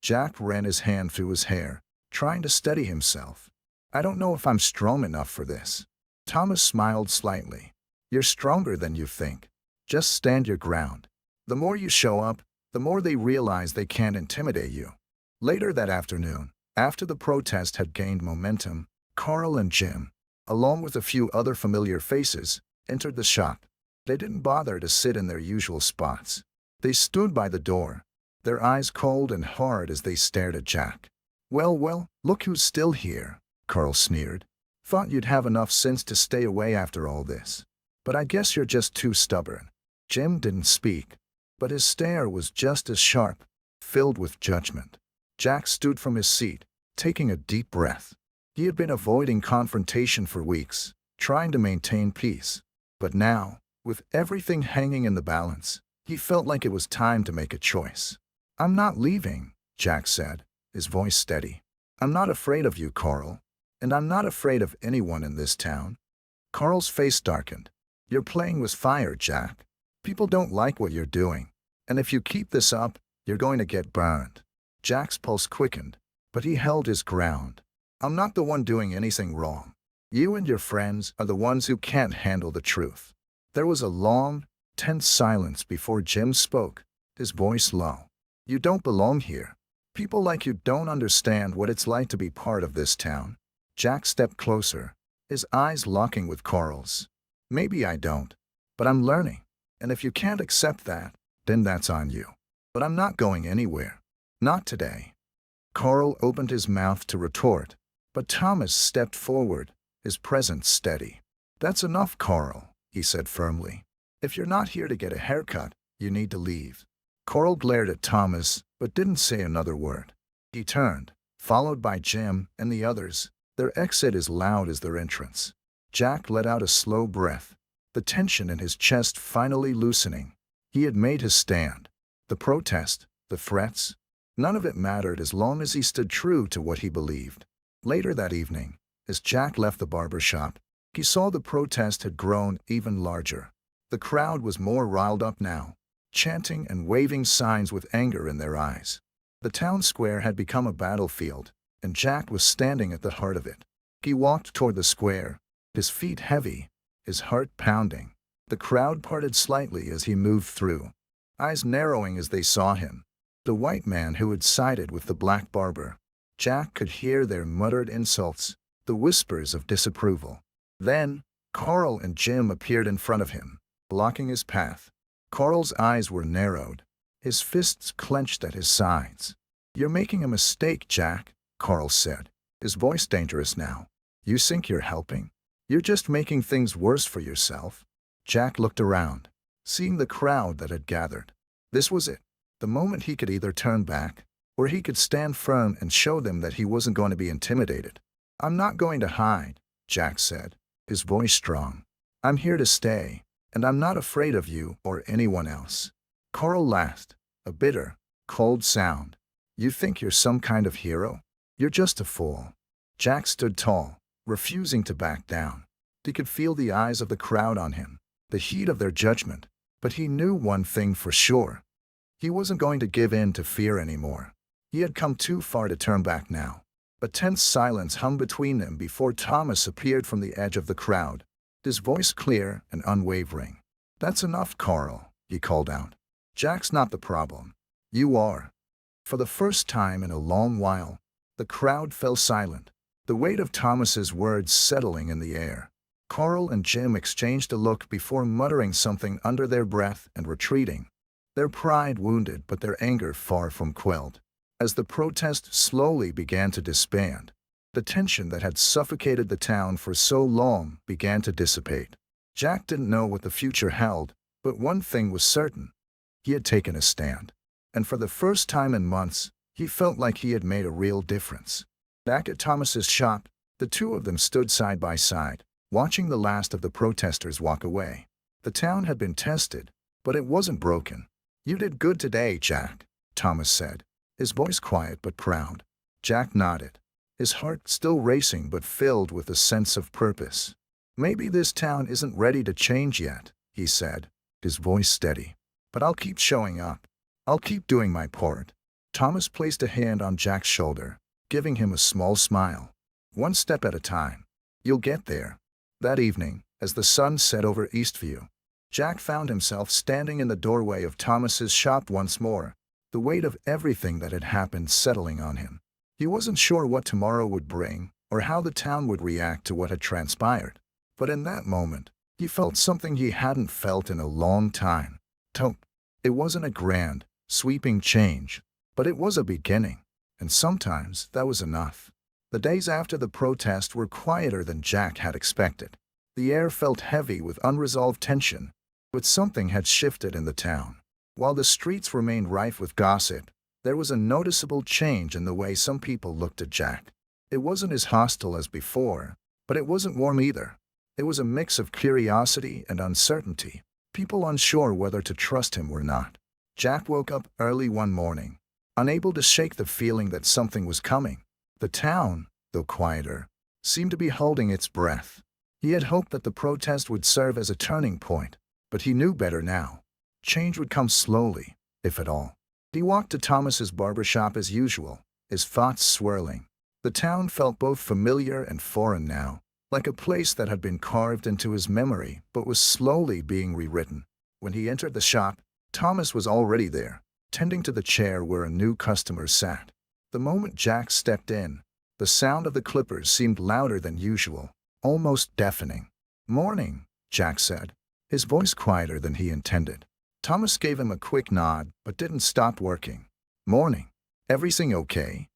Jack ran his hand through his hair, trying to steady himself. "I don't know if I'm strong enough for this." Thomas smiled slightly. "You're stronger than you think. Just stand your ground. The more you show up, the more they realize they can't intimidate you." Later that afternoon, after the protest had gained momentum, Carl and Jim, along with a few other familiar faces, entered the shop. They didn't bother to sit in their usual spots. They stood by the door, their eyes cold and hard as they stared at Jack. Well, look who's still here," Carl sneered. "Thought you'd have enough sense to stay away after all this. But I guess you're just too stubborn." Jim didn't speak, but his stare was just as sharp, filled with judgment. Jack stood from his seat, taking a deep breath. He had been avoiding confrontation for weeks, trying to maintain peace. But now, with everything hanging in the balance, he felt like it was time to make a choice. "I'm not leaving," Jack said, his voice steady. "I'm not afraid of you, Carl, and I'm not afraid of anyone in this town." Carl's face darkened. "You're playing with fire, Jack. People don't like what you're doing, and if you keep this up, You're going to get burned. Jack's pulse quickened, but he held his ground. I'm not the one doing anything wrong. You and your friends are the ones who can't handle the truth. There was a long, tense silence before Jim spoke, his voice low. You don't belong here. People like you don't understand what it's like to be part of this town. Jack stepped closer, his eyes locking with Carl's. Maybe I don't, but I'm learning. And if you can't accept that, then that's on you. But I'm not going anywhere. Not today. Carl opened his mouth to retort, but Thomas stepped forward, his presence steady. That's enough, Carl, he said firmly. If you're not here to get a haircut, you need to leave. Carl glared at Thomas, but didn't say another word. He turned, followed by Jim and the others, their exit as loud as their entrance. Jack let out a slow breath, the tension in his chest finally loosening. He had made his stand. The protest, the threats, none of it mattered as long as he stood true to what he believed. Later that evening, as Jack left the barber shop, he saw the protest had grown even larger. The crowd was more riled up now, chanting and waving signs with anger in their eyes. The town square had become a battlefield, and Jack was standing at the heart of it. He walked toward the square, his feet heavy, his heart pounding. The crowd parted slightly as he moved through, eyes narrowing as they saw him, the white man who had sided with the black barber. Jack could hear their muttered insults, the whispers of disapproval. Then, Carl and Jim appeared in front of him, blocking his path. Carl's eyes were narrowed, his fists clenched at his sides. You're making a mistake, Jack, Carl said, his voice dangerous now. You think you're helping? You're just making things worse for yourself. Jack looked around, seeing the crowd that had gathered. This was it, the moment he could either turn back, or he could stand firm and show them that he wasn't going to be intimidated. I'm not going to hide, Jack said, his voice strong. I'm here to stay, and I'm not afraid of you or anyone else. Carl laughed, a bitter, cold sound. You think you're some kind of hero? You're just a fool. Jack stood tall, refusing to back down. He could feel the eyes of the crowd on him, the heat of their judgment, but he knew one thing for sure. He wasn't going to give in to fear anymore. He had come too far to turn back now. A tense silence hung between them before Thomas appeared from the edge of the crowd, his voice clear and unwavering. That's enough, Carl, he called out. Jack's not the problem. You are. For the first time in a long while, the crowd fell silent, the weight of Thomas's words settling in the air. Carl and Jim exchanged a look before muttering something under their breath and retreating, their pride wounded but their anger far from quelled. As the protest slowly began to disband, the tension that had suffocated the town for so long began to dissipate. Jack didn't know what the future held, but one thing was certain. He had taken a stand, and for the first time in months, he felt like he had made a real difference. Back at Thomas's shop, the two of them stood side by side, watching the last of the protesters walk away. The town had been tested, but it wasn't broken. You did good today, Jack, Thomas said, his voice quiet but proud. Jack nodded, his heart still racing but filled with a sense of purpose. Maybe this town isn't ready to change yet, he said, his voice steady. But I'll keep showing up. I'll keep doing my part. Thomas placed a hand on Jack's shoulder, giving him a small smile. One step at a time. You'll get there. That evening, as the sun set over Eastview, Jack found himself standing in the doorway of Thomas's shop once more, the weight of everything that had happened settling on him. He wasn't sure what tomorrow would bring, or how the town would react to what had transpired. But in that moment, he felt something he hadn't felt in a long time. It wasn't a grand, sweeping change, but it was a beginning, and sometimes that was enough. The days after the protest were quieter than Jack had expected. The air felt heavy with unresolved tension, but something had shifted in the town. While the streets remained rife with gossip, there was a noticeable change in the way some people looked at Jack. It wasn't as hostile as before, but it wasn't warm either. It was a mix of curiosity and uncertainty, people unsure whether to trust him or not. Jack woke up early one morning, unable to shake the feeling that something was coming. The town, though quieter, seemed to be holding its breath. He had hoped that the protest would serve as a turning point, but he knew better now. Change would come slowly, if at all. He walked to Thomas's barber shop as usual, his thoughts swirling. The town felt both familiar and foreign now, like a place that had been carved into his memory but was slowly being rewritten. When he entered the shop, Thomas was already there, tending to the chair where a new customer sat. The moment Jack stepped in, the sound of the clippers seemed louder than usual, almost deafening. "Morning," Jack said, his voice quieter than he intended. Thomas gave him a quick nod but didn't stop working. "Morning. Everything okay?"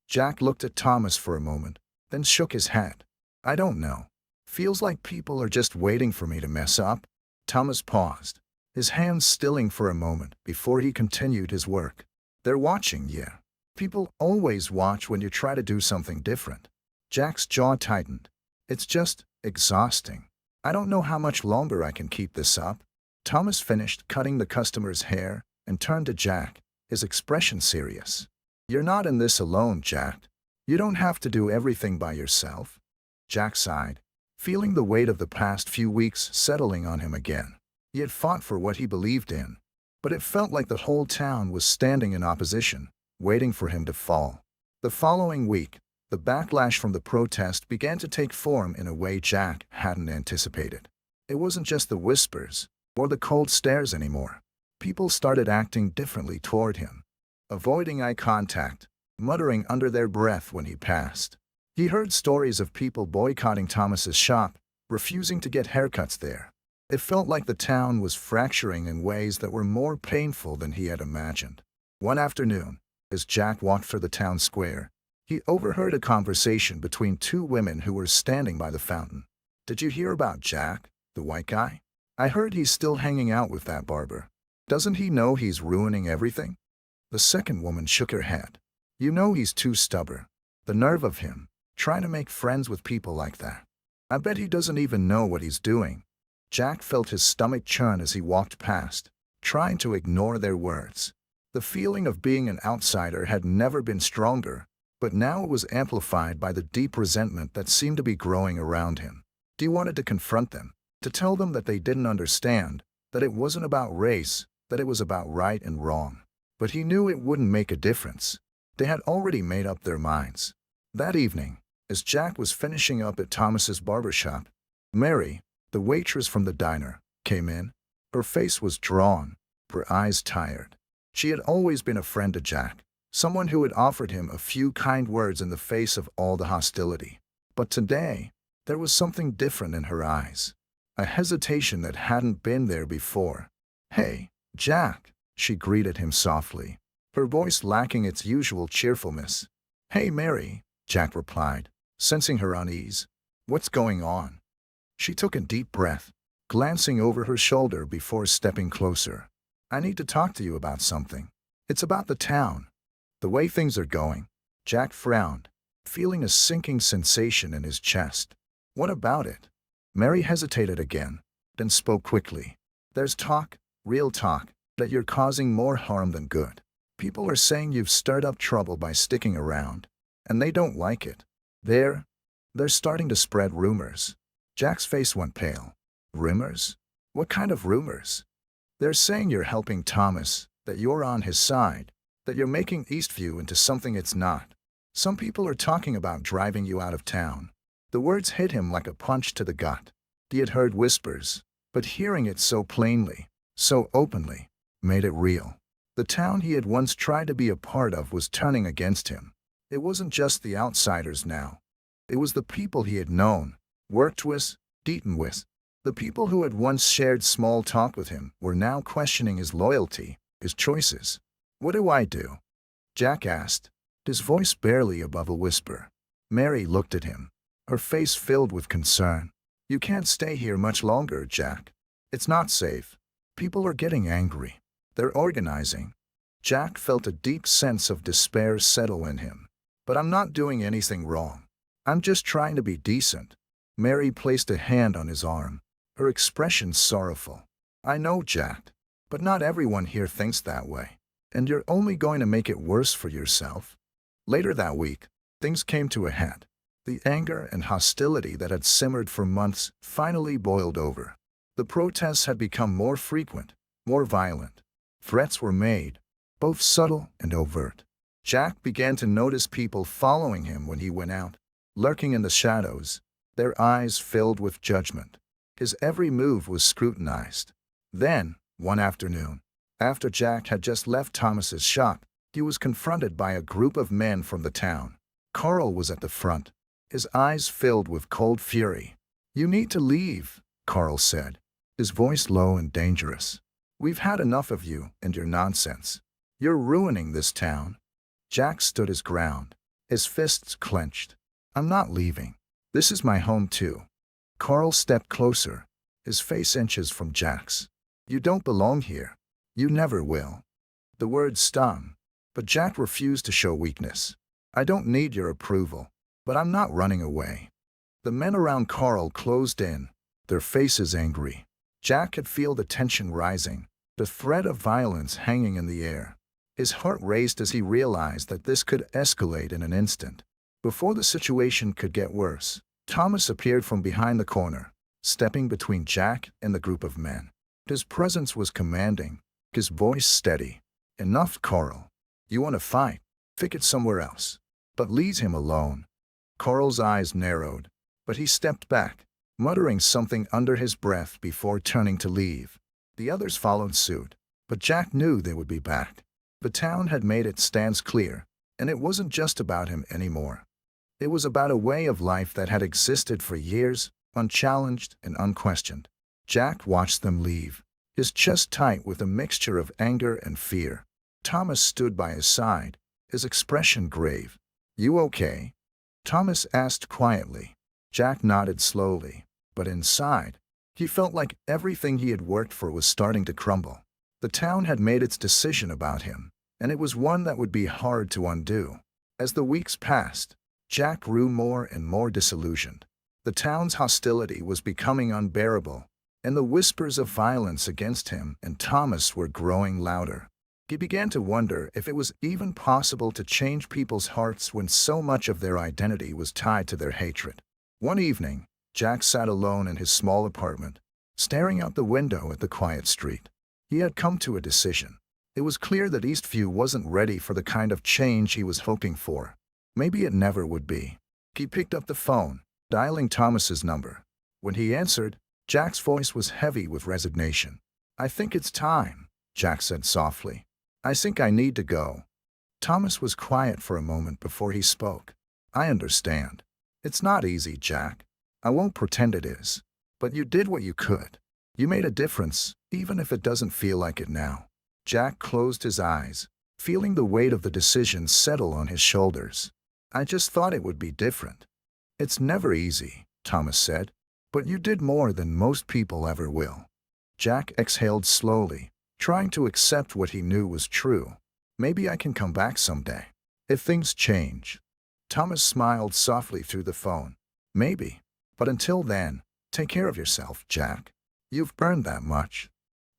Jack looked at Thomas for a moment, then shook his head. "I don't know. Feels like people are just waiting for me to mess up." Thomas paused, his hands stilling for a moment before he continued his work. "They're watching, yeah. People always watch when you try to do something different." Jack's jaw tightened. "It's just exhausting. I don't know how much longer I can keep this up." Thomas finished cutting the customer's hair and turned to Jack, his expression serious. "You're not in this alone, Jack. You don't have to do everything by yourself." Jack sighed, feeling the weight of the past few weeks settling on him again. He had fought for what he believed in, but it felt like the whole town was standing in opposition, waiting for him to fall. The following week, the backlash from the protest began to take form in a way Jack hadn't anticipated. It wasn't just the whispers or the cold stares anymore. People started acting differently toward him, avoiding eye contact, muttering under their breath when he passed. He heard stories of people boycotting Thomas's shop, refusing to get haircuts there. It felt like the town was fracturing in ways that were more painful than he had imagined. One afternoon, as Jack walked through the town square, he overheard a conversation between two women who were standing by the fountain. "Did you hear about Jack, the white guy? I heard he's still hanging out with that barber. Doesn't he know he's ruining everything?" The second woman shook her head. "You know he's too stubborn. The nerve of him, trying to make friends with people like that. I bet he doesn't even know what he's doing." Jack felt his stomach churn as he walked past, trying to ignore their words. The feeling of being an outsider had never been stronger, but now it was amplified by the deep resentment that seemed to be growing around him. He wanted to confront them, to tell them that they didn't understand, that it wasn't about race, that it was about right and wrong. But he knew it wouldn't make a difference. They had already made up their minds. That evening, as Jack was finishing up at Thomas's barber shop, Mary, the waitress from the diner, came in. Her face was drawn, her eyes tired. She had always been a friend to Jack, someone who had offered him a few kind words in the face of all the hostility. But today, there was something different in her eyes, a hesitation that hadn't been there before. "Hey, Jack," she greeted him softly, her voice lacking its usual cheerfulness. "Hey, Mary," Jack replied, sensing her unease. "What's going on?" She took a deep breath, glancing over her shoulder before stepping closer. "I need to talk to you about something. It's about the town. The way things are going." Jack frowned, feeling a sinking sensation in his chest. "What about it?" Mary hesitated again, then spoke quickly. "There's talk, real talk, that you're causing more harm than good. People are saying you've stirred up trouble by sticking around, and they don't like it. They're starting to spread rumors." Jack's face went pale. "Rumors? What kind of rumors?" "They're saying you're helping Thomas, that you're on his side, that you're making Eastview into something it's not. Some people are talking about driving you out of town." The words hit him like a punch to the gut. He had heard whispers, but hearing it so plainly, so openly, made it real. The town he had once tried to be a part of was turning against him. It wasn't just the outsiders now. It was the people he had known, worked with, eaten with. The people who had once shared small talk with him were now questioning his loyalty, his choices. "What do I do?" Jack asked, his voice barely above a whisper. Mary looked at him, her face filled with concern. "You can't stay here much longer, Jack. It's not safe. People are getting angry. They're organizing." Jack felt a deep sense of despair settle in him. "But I'm not doing anything wrong. I'm just trying to be decent." Mary placed a hand on his arm, her expression sorrowful. "I know, Jack, but not everyone here thinks that way, and you're only going to make it worse for yourself." Later that week, things came to a head. The anger and hostility that had simmered for months finally boiled over. The protests had become more frequent, more violent. Threats were made, both subtle and overt. Jack began to notice people following him when he went out, lurking in the shadows, their eyes filled with judgment. His every move was scrutinized. Then, one afternoon, after Jack had just left Thomas's shop, he was confronted by a group of men from the town. Carl was at the front, his eyes filled with cold fury. "You need to leave," Carl said, his voice low and dangerous. "We've had enough of you and your nonsense. You're ruining this town." Jack stood his ground, his fists clenched. "I'm not leaving. This is my home too." Carl stepped closer, his face inches from Jack's. "You don't belong here. You never will." The words stung, but Jack refused to show weakness. "I don't need your approval, but I'm not running away." The men around Carl closed in, their faces angry. Jack could feel the tension rising, the threat of violence hanging in the air. His heart raced as he realized that this could escalate in an instant. Before the situation could get worse, Thomas appeared from behind the corner, stepping between Jack and the group of men. His presence was commanding, his voice steady. "Enough, Carl. You want to fight? Pick it somewhere else. But leave him alone." Carl's eyes narrowed, but he stepped back, muttering something under his breath before turning to leave. The others followed suit, but Jack knew they would be back. The town had made its stance clear, and it wasn't just about him anymore. It was about a way of life that had existed for years, unchallenged and unquestioned. Jack watched them leave, his chest tight with a mixture of anger and fear. Thomas stood by his side, his expression grave. "You okay?" Thomas asked quietly. Jack nodded slowly, but inside, he felt like everything he had worked for was starting to crumble. The town had made its decision about him, and it was one that would be hard to undo. As the weeks passed, Jack grew more and more disillusioned. The town's hostility was becoming unbearable, and the whispers of violence against him and Thomas were growing louder. He began to wonder if it was even possible to change people's hearts when so much of their identity was tied to their hatred. One evening, Jack sat alone in his small apartment, staring out the window at the quiet street. He had come to a decision. It was clear that Eastview wasn't ready for the kind of change he was hoping for. Maybe it never would be. He picked up the phone, dialing Thomas's number. When he answered, Jack's voice was heavy with resignation. "I think it's time," Jack said softly. "I think I need to go." Thomas was quiet for a moment before he spoke. "I understand. It's not easy, Jack. I won't pretend it is. But you did what you could. You made a difference, even if it doesn't feel like it now." Jack closed his eyes, feeling the weight of the decision settle on his shoulders. "I just thought it would be different." "It's never easy," Thomas said, "but you did more than most people ever will." Jack exhaled slowly, trying to accept what he knew was true. "Maybe I can come back someday, if things change." Thomas smiled softly through the phone. "Maybe. But until then, take care of yourself, Jack. You've burned that much."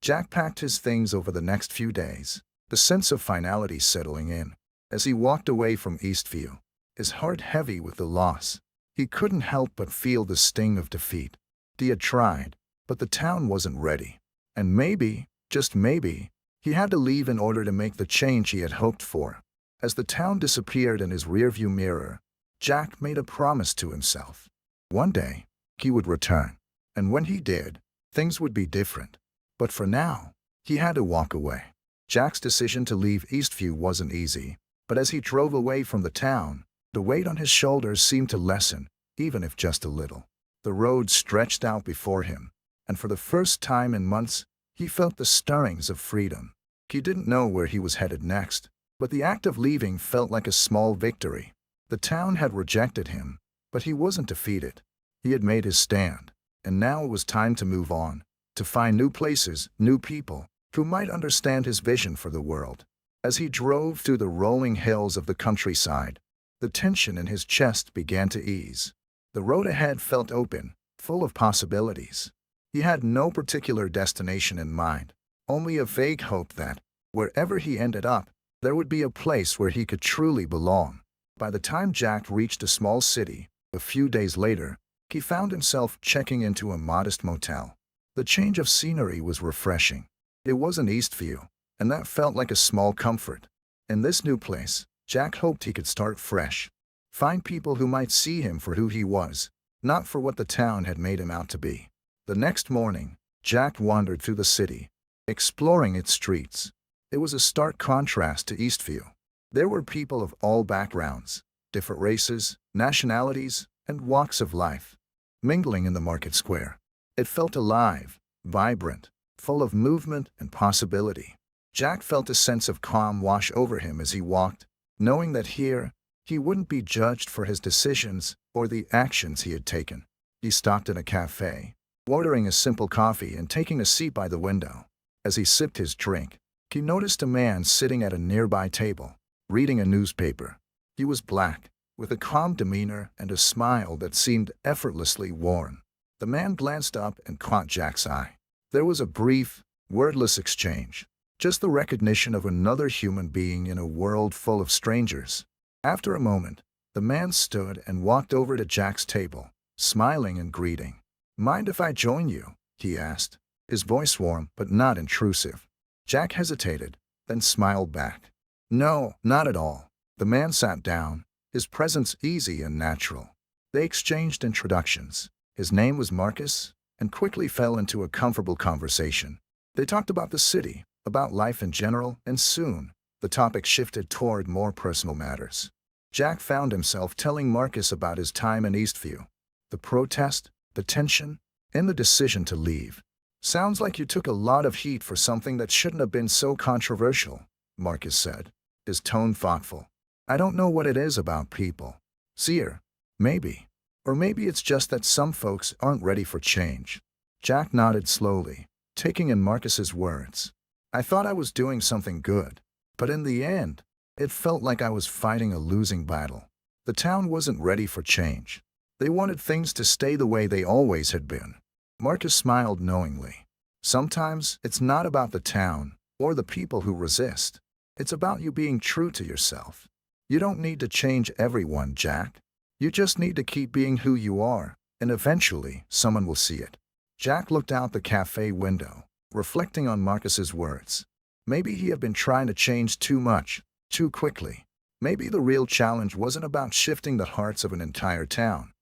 Jack packed his things over the next few days, the sense of finality settling in. As he walked away from Eastview, his heart heavy with the loss, he couldn't help but feel the sting of defeat. He had tried, but the town wasn't ready. And maybe, just maybe, he had to leave in order to make the change he had hoped for. As the town disappeared in his rearview mirror, Jack made a promise to himself. One day, he would return. And when he did, things would be different. But for now, he had to walk away. Jack's decision to leave Eastview wasn't easy, but as he drove away from the town, the weight on his shoulders seemed to lessen, even if just a little. The road stretched out before him, and for the first time in months, he felt the stirrings of freedom. He didn't know where he was headed next, but the act of leaving felt like a small victory. The town had rejected him, but he wasn't defeated. He had made his stand, and now it was time to move on, to find new places, new people, who might understand his vision for the world. As he drove through the rolling hills of the countryside, the tension in his chest began to ease. The road ahead felt open, full of possibilities. He had no particular destination in mind, only a vague hope that, wherever he ended up, there would be a place where he could truly belong. By the time Jack reached a small city, a few days later, he found himself checking into a modest motel. The change of scenery was refreshing. It wasn't Eastview, and that felt like a small comfort. In this new place, Jack hoped he could start fresh. Find people who might see him for who he was, not for what the town had made him out to be. The next morning, Jack wandered through the city, exploring its streets. It was a stark contrast to Eastview. There were people of all backgrounds, different races, nationalities, and walks of life, mingling in the market square. It felt alive, vibrant, full of movement and possibility. Jack felt a sense of calm wash over him as he walked, knowing that here, he wouldn't be judged for his decisions or the actions he had taken. He stopped in a cafe, ordering a simple coffee and taking a seat by the window. As he sipped his drink, he noticed a man sitting at a nearby table, reading a newspaper. He was black, with a calm demeanor and a smile that seemed effortlessly worn. The man glanced up and caught Jack's eye. There was a brief, wordless exchange, just the recognition of another human being in a world full of strangers. After a moment, the man stood and walked over to Jack's table, smiling and greeting. "Mind if I join you?" he asked, his voice warm but not intrusive. Jack hesitated, then smiled back. "No, not at all." The man sat down, his presence easy and natural. They exchanged introductions. His name was Marcus, and quickly fell into a comfortable conversation. They talked about the city, about life in general, and soon, the topic shifted toward more personal matters. Jack found himself telling Marcus about his time in Eastview. The protest, the tension, and the decision to leave. "Sounds like you took a lot of heat for something that shouldn't have been so controversial," Marcus said, his tone thoughtful. "I don't know what it is about people. Seer, maybe. Or maybe it's just that some folks aren't ready for change." Jack nodded slowly, taking in Marcus's words. "I thought I was doing something good, but in the end, it felt like I was fighting a losing battle. The town wasn't ready for change. They wanted things to stay the way they always had been." Marcus smiled knowingly. "Sometimes it's not about the town or the people who resist. It's about you being true to yourself. You don't need to change everyone, Jack. You just need to keep being who you are, and eventually someone will see it." Jack looked out the cafe window, reflecting on Marcus's words. Maybe he had been trying to change too much, too quickly. Maybe the real challenge wasn't about shifting the hearts of an entire town.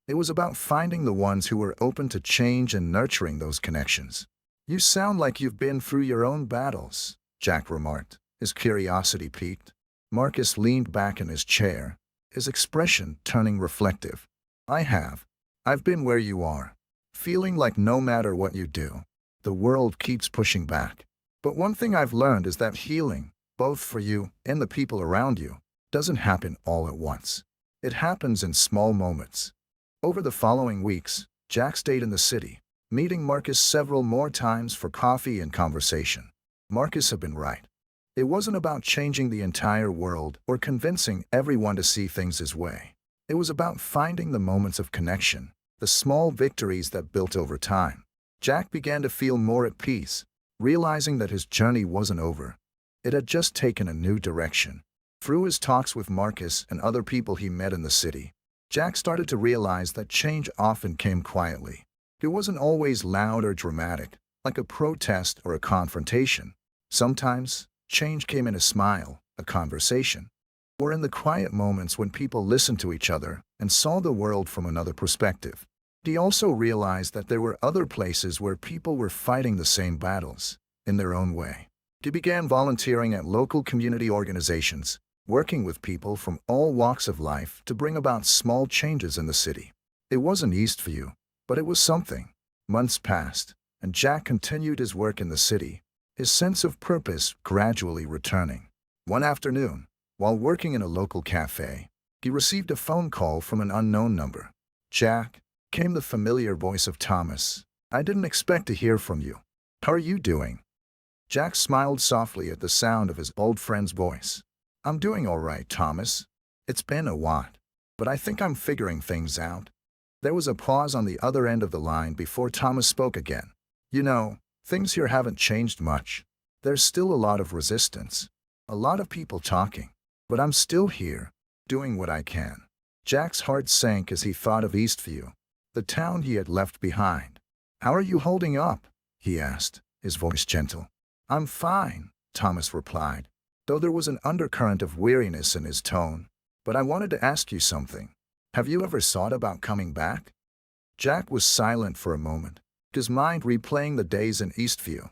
It was about finding the ones who were open to change and nurturing those connections. "You sound like you've been through your own battles," Jack remarked, his curiosity piqued. Marcus leaned back in his chair, his expression turning reflective. "I have. I've been where you are, feeling like no matter what you do, the world keeps pushing back. But one thing I've learned is that healing, both for you and the people around you, doesn't happen all at once. It happens in small moments." Over the following weeks, Jack stayed in the city, meeting Marcus several more times for coffee and conversation. Marcus had been right. It wasn't about changing the entire world or convincing everyone to see things his way. It was about finding the moments of connection, the small victories that built over time. Jack began to feel more at peace, realizing that his journey wasn't over. It had just taken a new direction. Through his talks with Marcus and other people he met in the city, Jack started to realize that change often came quietly. It wasn't always loud or dramatic, like a protest or a confrontation. Sometimes, change came in a smile, a conversation, or in the quiet moments when people listened to each other and saw the world from another perspective. He also realized that there were other places where people were fighting the same battles, in their own way. He began volunteering at local community organizations, working with people from all walks of life to bring about small changes in the city. It wasn't Eastview, but it was something. Months passed, and Jack continued his work in the city, his sense of purpose gradually returning. One afternoon, while working in a local cafe, he received a phone call from an unknown number. "Jack," came the familiar voice of Thomas. "I didn't expect to hear from you. How are you doing?" Jack smiled softly at the sound of his old friend's voice. "I'm doing all right, Thomas. It's been a while, but I think I'm figuring things out." There was a pause on the other end of the line before Thomas spoke again. "You know, things here haven't changed much. There's still a lot of resistance, a lot of people talking, but I'm still here, doing what I can." Jack's heart sank as he thought of Eastview, the town he had left behind. "How are you holding up?" he asked, his voice gentle. "I'm fine," Thomas replied, though there was an undercurrent of weariness in his tone. But I wanted to ask you something. Have you ever thought about coming back? Jack was silent for a moment, his mind replaying the days in Eastview.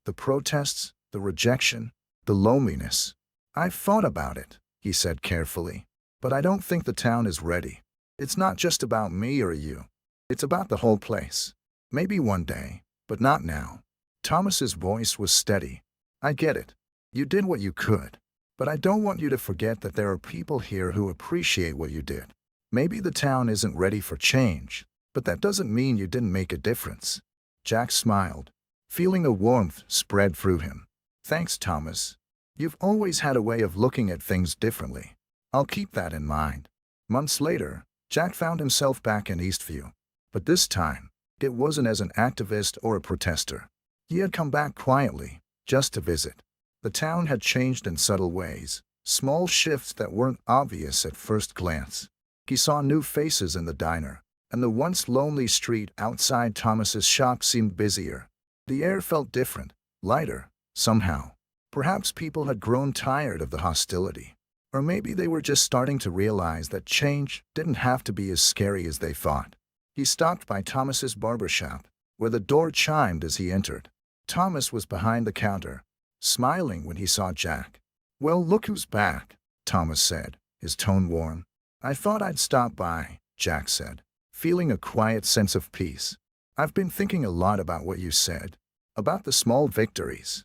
The protests, the rejection, the loneliness. I've thought about it, he said carefully, but I don't think the town is ready. It's not just about me or you. It's about the whole place. Maybe one day, but not now. Thomas's voice was steady. I get it. You did what you could. But I don't want you to forget that there are people here who appreciate what you did. Maybe the town isn't ready for change, but that doesn't mean you didn't make a difference. Jack smiled, feeling a warmth spread through him. Thanks, Thomas. You've always had a way of looking at things differently. I'll keep that in mind. Months later, Jack found himself back in Eastview. But this time, it wasn't as an activist or a protester. He had come back quietly, just to visit. The town had changed in subtle ways, small shifts that weren't obvious at first glance. He saw new faces in the diner, and the once lonely street outside Thomas's shop seemed busier. The air felt different, lighter, somehow. Perhaps people had grown tired of the hostility. Or maybe they were just starting to realize that change didn't have to be as scary as they thought. He stopped by Thomas's barber shop, where the door chimed as he entered. Thomas was behind the counter, smiling when he saw Jack. Well, look who's back, Thomas said, his tone warm. I thought I'd stop by, Jack said, feeling a quiet sense of peace. I've been thinking a lot about what you said, about the small victories.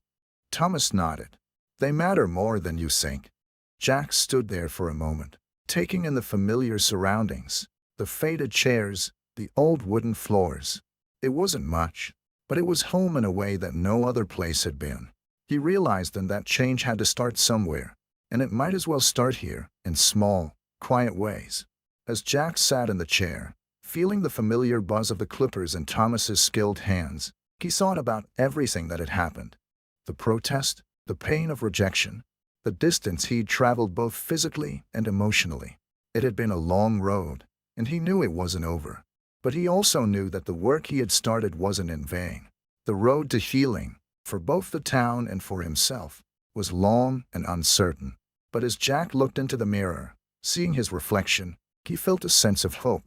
Thomas nodded. They matter more than you think. Jack stood there for a moment, taking in the familiar surroundings, the faded chairs, the old wooden floors. It wasn't much, but it was home in a way that no other place had been. He realized then that change had to start somewhere, and it might as well start here, in small, quiet ways. As Jack sat in the chair, feeling the familiar buzz of the clippers in Thomas's skilled hands, he thought about everything that had happened. The protest, the pain of rejection, the distance he'd traveled both physically and emotionally. It had been a long road, and he knew it wasn't over. But he also knew that the work he had started wasn't in vain. The road to healing, for both the town and for himself, was long and uncertain. But as Jack looked into the mirror, seeing his reflection, he felt a sense of hope.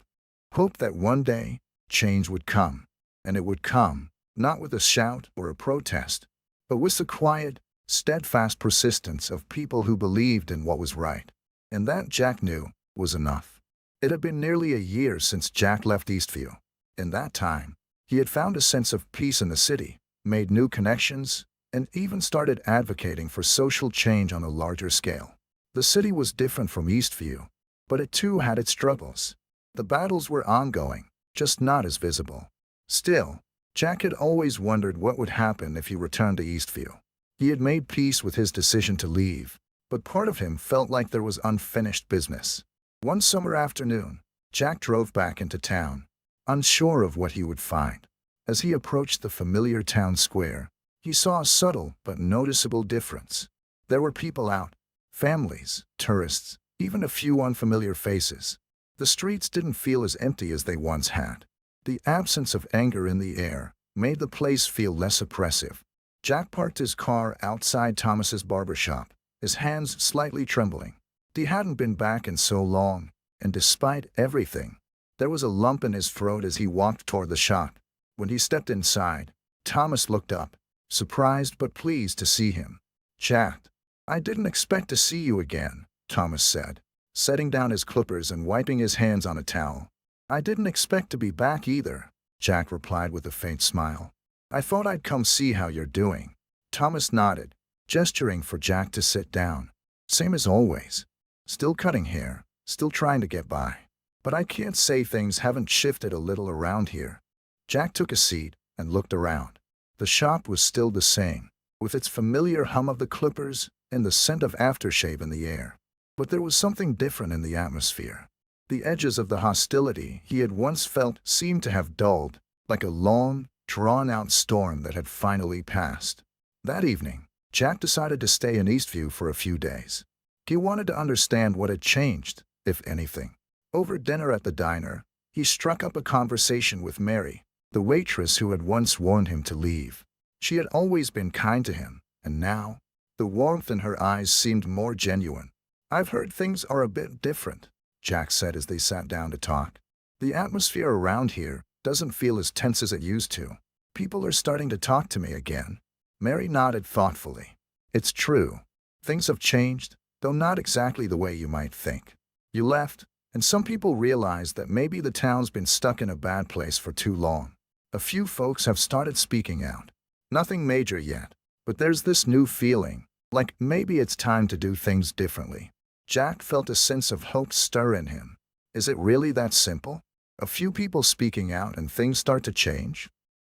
Hope that one day, change would come. And it would come, not with a shout or a protest, but with the quiet, steadfast persistence of people who believed in what was right. And that, Jack knew, was enough. It had been nearly a year since Jack left Eastview. In that time, he had found a sense of peace in the city, made new connections, and even started advocating for social change on a larger scale. The city was different from Eastview, but it too had its struggles. The battles were ongoing, just not as visible. Still, Jack had always wondered what would happen if he returned to Eastview. He had made peace with his decision to leave, but part of him felt like there was unfinished business. One summer afternoon, Jack drove back into town, unsure of what he would find. As he approached the familiar town square, he saw a subtle but noticeable difference. There were people out, families, tourists, even a few unfamiliar faces. The streets didn't feel as empty as they once had. The absence of anger in the air made the place feel less oppressive. Jack parked his car outside Thomas's barber shop, his hands slightly trembling. He hadn't been back in so long, and despite everything, there was a lump in his throat as he walked toward the shop. When he stepped inside, Thomas looked up, surprised but pleased to see him. Jack, I didn't expect to see you again, Thomas said, setting down his clippers and wiping his hands on a towel. I didn't expect to be back either, Jack replied with a faint smile. I thought I'd come see how you're doing. Thomas nodded, gesturing for Jack to sit down. Same as always. Still cutting hair, still trying to get by. But I can't say things haven't shifted a little around here. Jack took a seat and looked around. The shop was still the same, with its familiar hum of the clippers and the scent of aftershave in the air. But there was something different in the atmosphere. The edges of the hostility he had once felt seemed to have dulled, like a long, drawn-out storm that had finally passed. That evening, Jack decided to stay in Eastview for a few days. He wanted to understand what had changed, if anything. Over dinner at the diner, he struck up a conversation with Mary, the waitress who had once warned him to leave. She had always been kind to him, and now, The warmth in her eyes seemed more genuine. "I've heard things are a bit different," Jack said as they sat down to talk. "The atmosphere around here doesn't feel as tense as it used to. People are starting to talk to me again." Mary nodded thoughtfully. "It's true. Things have changed, though not exactly the way you might think. You left, and some people realize that maybe the town's been stuck in a bad place for too long. A few folks have started speaking out. Nothing major yet, but there's this new feeling, like maybe it's time to do things differently." Jack felt a sense of hope stir in him. Is it really that simple? A few people speaking out and things start to change?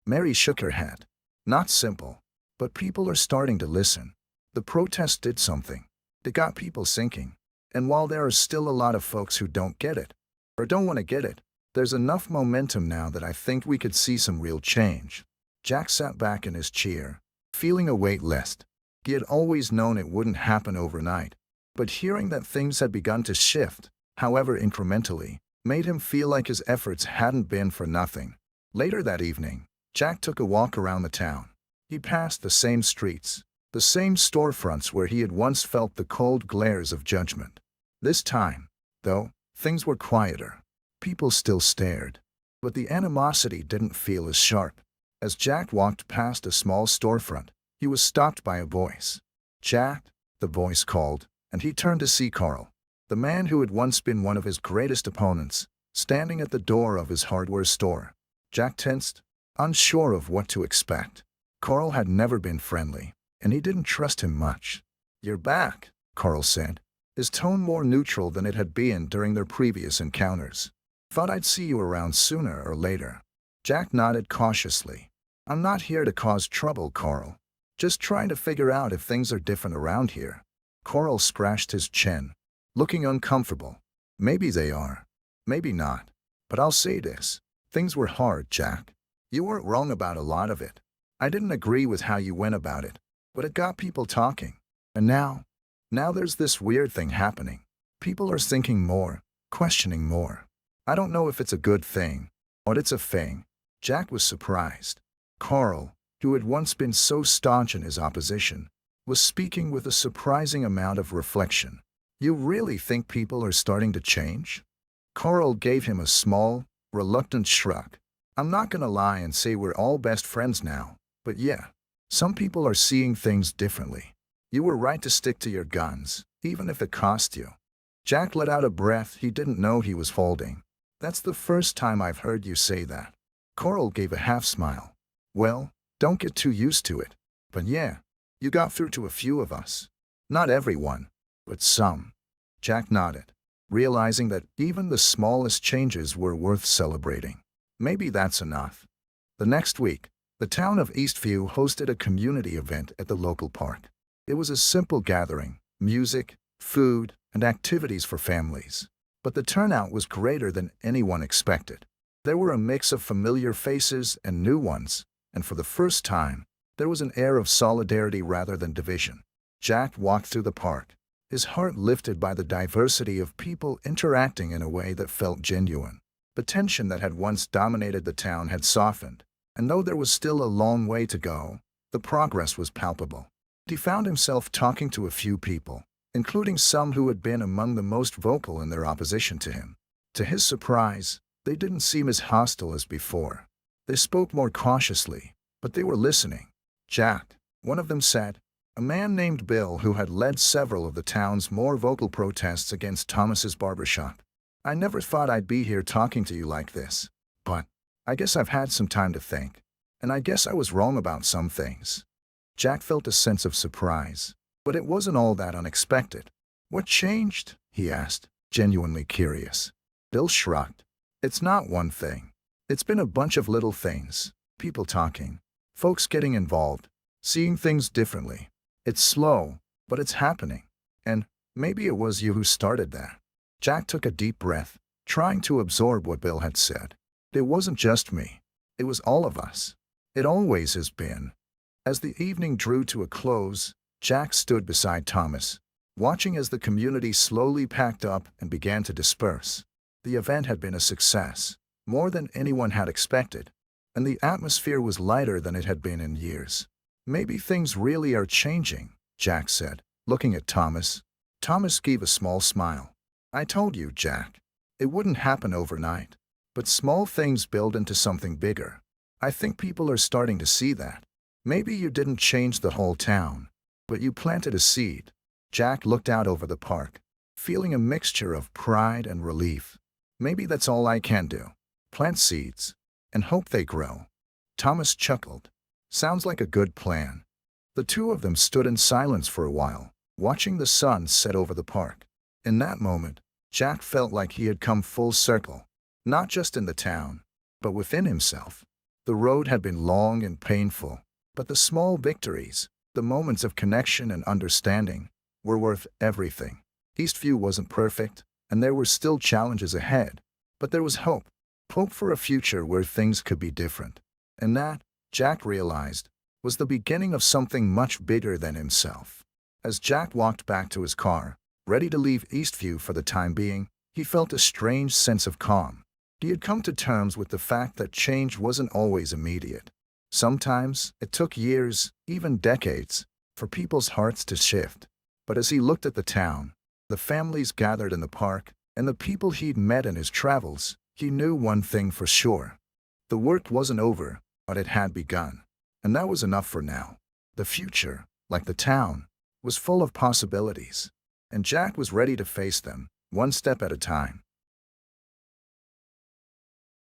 Mary shook her head. "Not simple, but people are starting to listen. The protest did something. It got people thinking. And while there are still a lot of folks who don't get it, or don't want to get it, there's enough momentum now that I think we could see some real change." Jack sat back in his chair, feeling a weight lifted. He had always known it wouldn't happen overnight, but hearing that things had begun to shift, however incrementally, made him feel like his efforts hadn't been for nothing. Later that evening, Jack took a walk around the town. He passed the same streets, the same storefronts where he had once felt the cold glares of judgment. This time, though, things were quieter. People still stared, but the animosity didn't feel as sharp. As Jack walked past a small storefront, he was stopped by a voice. "Jack," the voice called, and he turned to see Carl, the man who had once been one of his greatest opponents, standing at the door of his hardware store. Jack tensed, unsure of what to expect. Carl had never been friendly, and he didn't trust him much. "You're back," Carl said, his tone more neutral than it had been during their previous encounters. "Thought I'd see you around sooner or later." Jack nodded cautiously. "I'm not here to cause trouble, Carl. Just trying to figure out if things are different around here." Carl scratched his chin, looking uncomfortable. "Maybe they are. Maybe not. But I'll say this. Things were hard, Jack. You weren't wrong about a lot of it. I didn't agree with how you went about it, but it got people talking. And now there's this weird thing happening. People are thinking more, questioning more. I don't know if it's a good thing, or it's a thing." Jack was surprised. Carl, who had once been so staunch in his opposition, was speaking with a surprising amount of reflection. "You really think people are starting to change?" Carl gave him a small, reluctant shrug. "I'm not gonna lie and say we're all best friends now, but yeah, some people are seeing things differently. You were right to stick to your guns, even if it cost you." Jack let out a breath he didn't know he was holding. "That's the first time I've heard you say that." Carl gave a half-smile. "Well, don't get too used to it. But yeah, you got through to a few of us. Not everyone, but some." Jack nodded, realizing that even the smallest changes were worth celebrating. Maybe that's enough. The next week, the town of Eastview hosted a community event at the local park. It was a simple gathering, music, food, and activities for families. But the turnout was greater than anyone expected. There were a mix of familiar faces and new ones, and for the first time, there was an air of solidarity rather than division. Jack walked through the park, his heart lifted by the diversity of people interacting in a way that felt genuine. The tension that had once dominated the town had softened, and though there was still a long way to go, the progress was palpable. He found himself talking to a few people, including some who had been among the most vocal in their opposition to him. To his surprise, they didn't seem as hostile as before. They spoke more cautiously, but they were listening. "Jack," one of them said, a man named Bill who had led several of the town's more vocal protests against Thomas's barbershop. "I never thought I'd be here talking to you like this, but I guess I've had some time to think, and I guess I was wrong about some things." Jack felt a sense of surprise, but it wasn't all that unexpected. "What changed?" he asked, genuinely curious. Bill shrugged. "It's not one thing. It's been a bunch of little things. People talking, folks getting involved, seeing things differently. It's slow, but it's happening. And maybe it was you who started that." Jack took a deep breath, trying to absorb what Bill had said. "It wasn't just me. It was all of us. It always has been." As the evening drew to a close, Jack stood beside Thomas, watching as the community slowly packed up and began to disperse. The event had been a success, more than anyone had expected, and the atmosphere was lighter than it had been in years. Maybe things really are changing, Jack said, looking at Thomas. Thomas gave a small smile. I told you, Jack. It wouldn't happen overnight. But small things build into something bigger. I think people are starting to see that. Maybe you didn't change the whole town, but you planted a seed. Jack looked out over the park, feeling a mixture of pride and relief. Maybe that's all I can do. Plant seeds and hope they grow. Thomas chuckled. Sounds like a good plan. The two of them stood in silence for a while, watching the sun set over the park. In that moment, Jack felt like he had come full circle, not just in the town, but within himself. The road had been long and painful, but the small victories, the moments of connection and understanding, were worth everything. Eastview wasn't perfect, and there were still challenges ahead, but there was hope. Hope for a future where things could be different. And that, Jack realized, was the beginning of something much bigger than himself. As Jack walked back to his car, ready to leave Eastview for the time being, he felt a strange sense of calm. He had come to terms with the fact that change wasn't always immediate. Sometimes it took years, even decades, for people's hearts to shift. But as he looked at the town, the families gathered in the park, and the people he'd met in his travels, he knew one thing for sure. The work wasn't over, but it had begun. And that was enough for now. The future, like the town, was full of possibilities, and Jack was ready to face them, one step at a time.